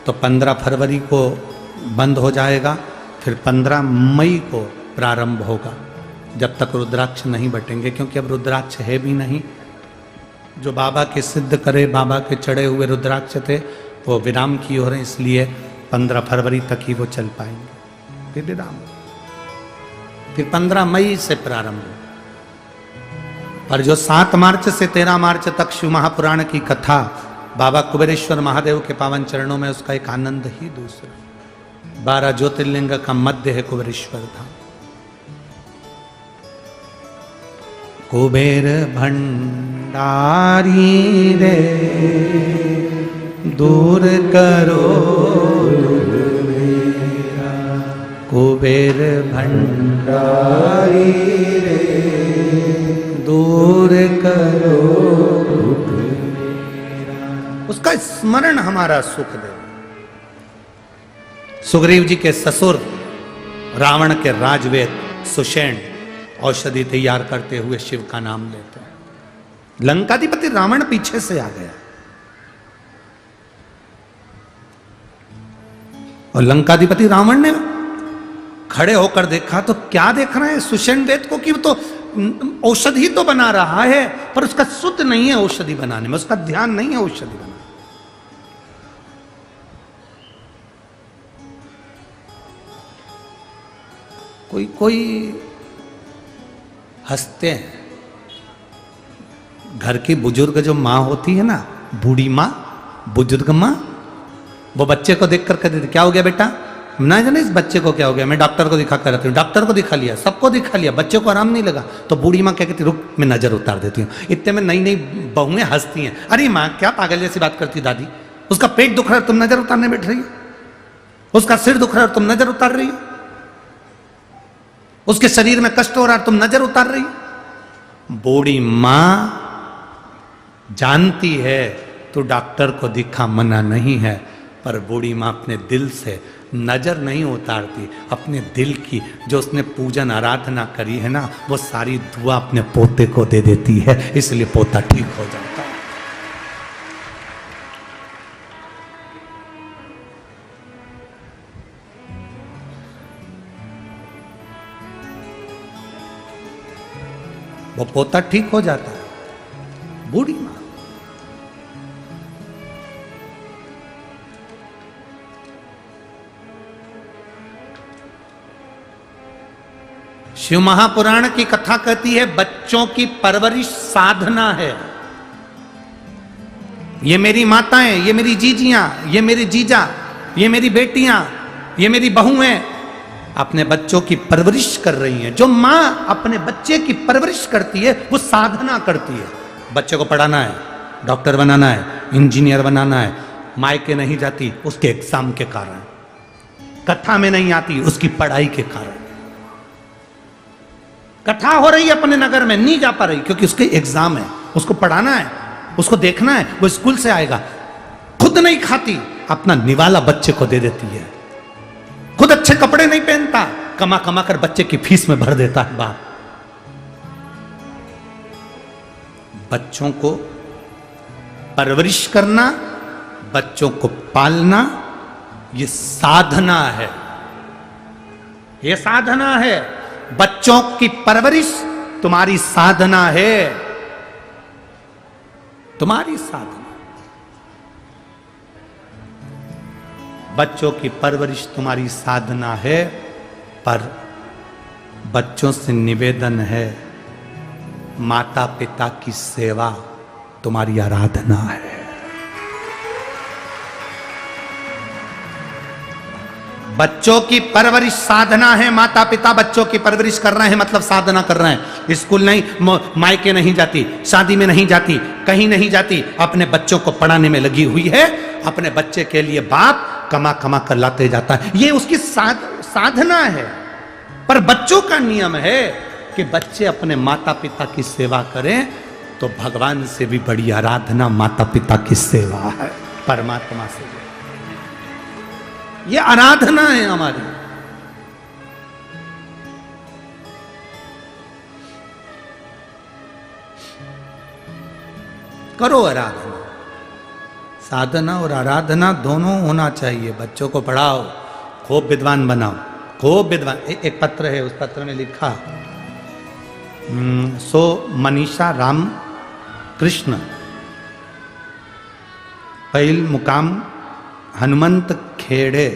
तो 15 फरवरी को बंद हो जाएगा, फिर 15 मई को प्रारंभ होगा, जब तक रुद्राक्ष नहीं बटेंगे। क्योंकि अब रुद्राक्ष है भी नहीं। जो बाबा के सिद्ध करे, बाबा के चढ़े हुए रुद्राक्ष थे, वो विराम की ओर हैं, इसलिए 15 फरवरी तक ही वो चल पाएंगे, फिर विराम। फिर 15 मई से प्रारंभ। और जो 7 मार्च से 13 मार्च तक शिव महापुराण की कथा बाबा कुबेरेश्वर महादेव के पावन चरणों में, उसका एक आनंद ही दूसरा। 12 ज्योतिर्लिंग का मध्य है कुबेरेश्वर धाम। कुबेर भंडारी रे दूर करो दुख मेरा। कुबेर भंडारी रे दूर करो दुख मेरा। उसका स्मरण हमारा सुख दे। सुग्रीव जी के ससुर रावण के राजवेद सुषेण औषधि तैयार करते हुए शिव का नाम लेते हैं। लंकाधिपति रावण पीछे से आ गया और लंकाधिपति रावण ने खड़े होकर देखा, तो क्या देख रहे हैं सुषेण वेद को कि वो तो औषधि तो बना रहा है, पर उसका शुद्ध नहीं है औषधि बनाने में, उसका ध्यान नहीं है औषधि बनाने। कोई कोई हंसते हैं। घर की बुजुर्ग जो माँ होती है ना, बूढ़ी माँ, बुजुर्ग माँ, वो बच्चे को देख कर कहती थी, क्या हो गया बेटा? ना जाने इस बच्चे को क्या हो गया, मैं डॉक्टर को दिखा कर रहती हूँ। डॉक्टर को दिखा लिया, सबको दिखा लिया, बच्चे को आराम नहीं लगा, तो बूढ़ी माँ क्या कहती, रुक मैं नजर उतार देती हूँ। इतने में नई नई बहुएं हंसती हैं, अरे माँ क्या पागल जैसी बात करती दादी, उसका पेट दुख रहा है, तुम नजर उतारने बैठ रही हो। उसका सिर दुख रहा है तुम नजर उतार रही हो, उसके शरीर में कष्ट हो रहा है तुम नजर उतार रही हो। बूढ़ी मां जानती है तो डॉक्टर को दिखा मना नहीं है, पर बूढ़ी मां अपने दिल से नजर नहीं उतारती, अपने दिल की जो उसने पूजन आराधना करी है ना, वो सारी दुआ अपने पोते को दे देती है, इसलिए पोता ठीक हो जाता है। वो पोता ठीक हो जाता है। बूढ़ी मां शिव महापुराण की कथा कहती है बच्चों की परवरिश साधना है। ये मेरी माताएं, ये मेरी जीजियां, ये मेरे जीजा, ये मेरी बेटियां, ये मेरी बहुएं अपने बच्चों की परवरिश कर रही हैं। जो मां अपने बच्चे की परवरिश करती है वो साधना करती है। बच्चे को पढ़ाना है, डॉक्टर बनाना है, इंजीनियर बनाना है, मायके नहीं जाती उसके एग्जाम के कारण, कथा में नहीं आती उसकी पढ़ाई के कारण। कथा हो रही है अपने नगर में, नहीं जा पा रही क्योंकि उसके एग्जाम है, उसको पढ़ाना है, उसको देखना है, वो स्कूल से आएगा। खुद नहीं खाती, अपना निवाला बच्चे को दे देती है। खुद अच्छे कपड़े नहीं पहनता, कमा कमा कर बच्चे की फीस में भर देता है बाप। बच्चों को परवरिश करना, बच्चों को पालना, ये साधना है, ये साधना है। बच्चों की परवरिश तुम्हारी साधना है, तुम्हारी साधना। बच्चों की परवरिश तुम्हारी साधना है, पर बच्चों से निवेदन है माता पिता की सेवा तुम्हारी आराधना है। बच्चों की परवरिश साधना है, माता पिता बच्चों की परवरिश कर रहे हैं मतलब साधना कर रहे हैं। स्कूल नहीं, मायके नहीं जाती, शादी में नहीं जाती, कहीं नहीं जाती, अपने बच्चों को पढ़ाने में लगी हुई है। अपने बच्चे के लिए बाप कमा कमा कर लाते जाता है, ये उसकी साधना है। पर बच्चों का नियम है कि बच्चे अपने माता पिता की सेवा करें, तो भगवान से भी बड़ी आराधना माता पिता की सेवा है, परमात्मा से। ये आराधना है हमारी। करो आराधना। साधना और आराधना दोनों होना चाहिए। बच्चों को पढ़ाओ, खूब विद्वान बनाओ, खूब विद्वान। एक पत्र है, उस पत्र में लिखा सो मनीषा राम कृष्ण पहल मुकाम हनुमंत खेड़े।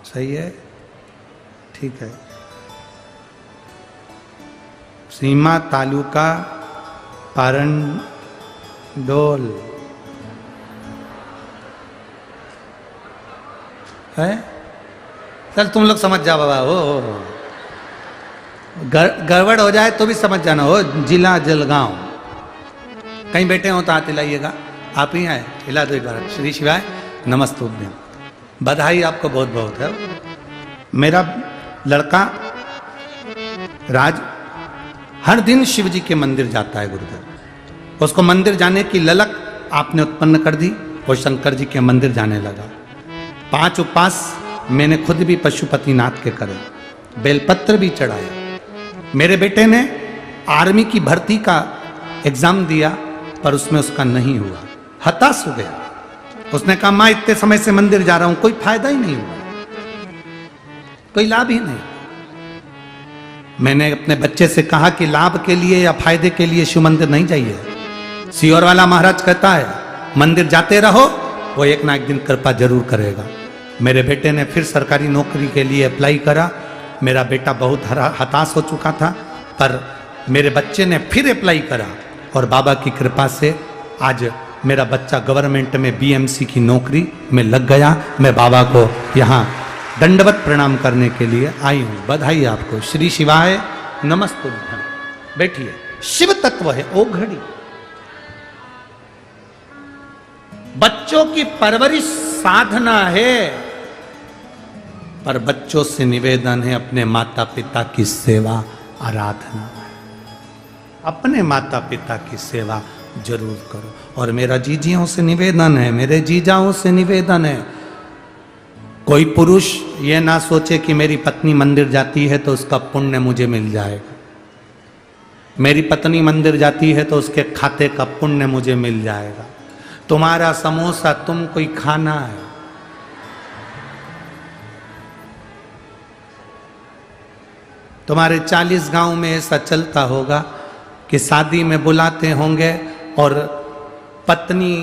सही है, ठीक है। सीमा तालुका पारंडोल है। चल तुम लोग समझ जाओ बाबा। हो गड़बड़ हो जाए तो भी समझ जाना। हो जिला जलगांव। कहीं बैठे हो तो हाथ हिलाइएगा। आप ही आए, हिला दो एक बार। श्री शिवाय नमस्तुभ्यम। बधाई आपको बहुत बहुत है। मेरा लड़का राज हर दिन शिव जी के मंदिर जाता है गुरुदेव। उसको मंदिर जाने की ललक आपने उत्पन्न कर दी, वो शंकर जी के मंदिर जाने लगा। 5 उपवास मैंने खुद भी पशुपतिनाथ के करे, बेलपत्र भी चढ़ाया। मेरे बेटे ने आर्मी की भर्ती का एग्जाम दिया, पर उसमें उसका नहीं हुआ, हताश हो गया। उसने कहा मां इतने समय से मंदिर जा रहा हूं, कोई फायदा ही नहीं हुआ, कोई लाभ ही नहीं। मैंने अपने बच्चे से कहा कि लाभ के लिए या फायदे के लिए शिव मंदिर नहीं जाइए। सियोर वाला महाराज कहता है मंदिर जाते रहो, वो एक ना एक दिन कृपा जरूर करेगा। मेरे बेटे ने फिर सरकारी नौकरी के लिए अप्लाई करा। मेरा बेटा बहुत हताश हो चुका था, पर मेरे बच्चे ने फिर अप्लाई करा और बाबा की कृपा से आज मेरा बच्चा गवर्नमेंट में बीएमसी की नौकरी में लग गया। मैं बाबा को यहाँ दंडवत प्रणाम करने के लिए आई हूँ। बधाई आपको। श्री शिवाय नमस्तुभ्यम। बैठिए। शिव तत्व है ओघड़ी। बच्चों की परवरिश साधना है, पर बच्चों से निवेदन है अपने माता पिता की सेवा आराधना है। अपने माता पिता की सेवा जरूर करो। और मेरा जीजियों से निवेदन है, मेरे जीजाओं से निवेदन है, कोई पुरुष ये ना सोचे कि मेरी पत्नी मंदिर जाती है तो उसका पुण्य मुझे मिल जाएगा, मेरी पत्नी मंदिर जाती है तो उसके खाते का पुण्य मुझे मिल जाएगा। तुम्हारा समोसा तुमको ही खाना है। तुम्हारे 40 गांव में ऐसा चलता होगा कि शादी में बुलाते होंगे और पत्नी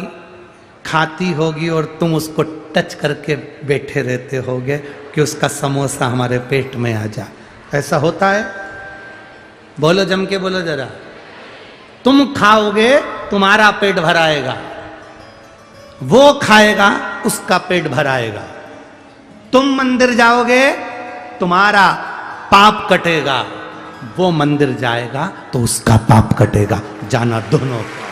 खाती होगी और तुम उसको टच करके बैठे रहते होगे कि उसका समोसा हमारे पेट में आ जाए। ऐसा होता है? बोलो, जम के बोलो जरा। तुम खाओगे तुम्हारा पेट भराएगा, वो खाएगा उसका पेट भराएगा। तुम मंदिर जाओगे तुम्हारा पाप कटेगा, वो मंदिर जाएगा तो उसका पाप कटेगा। जाना दोनों का।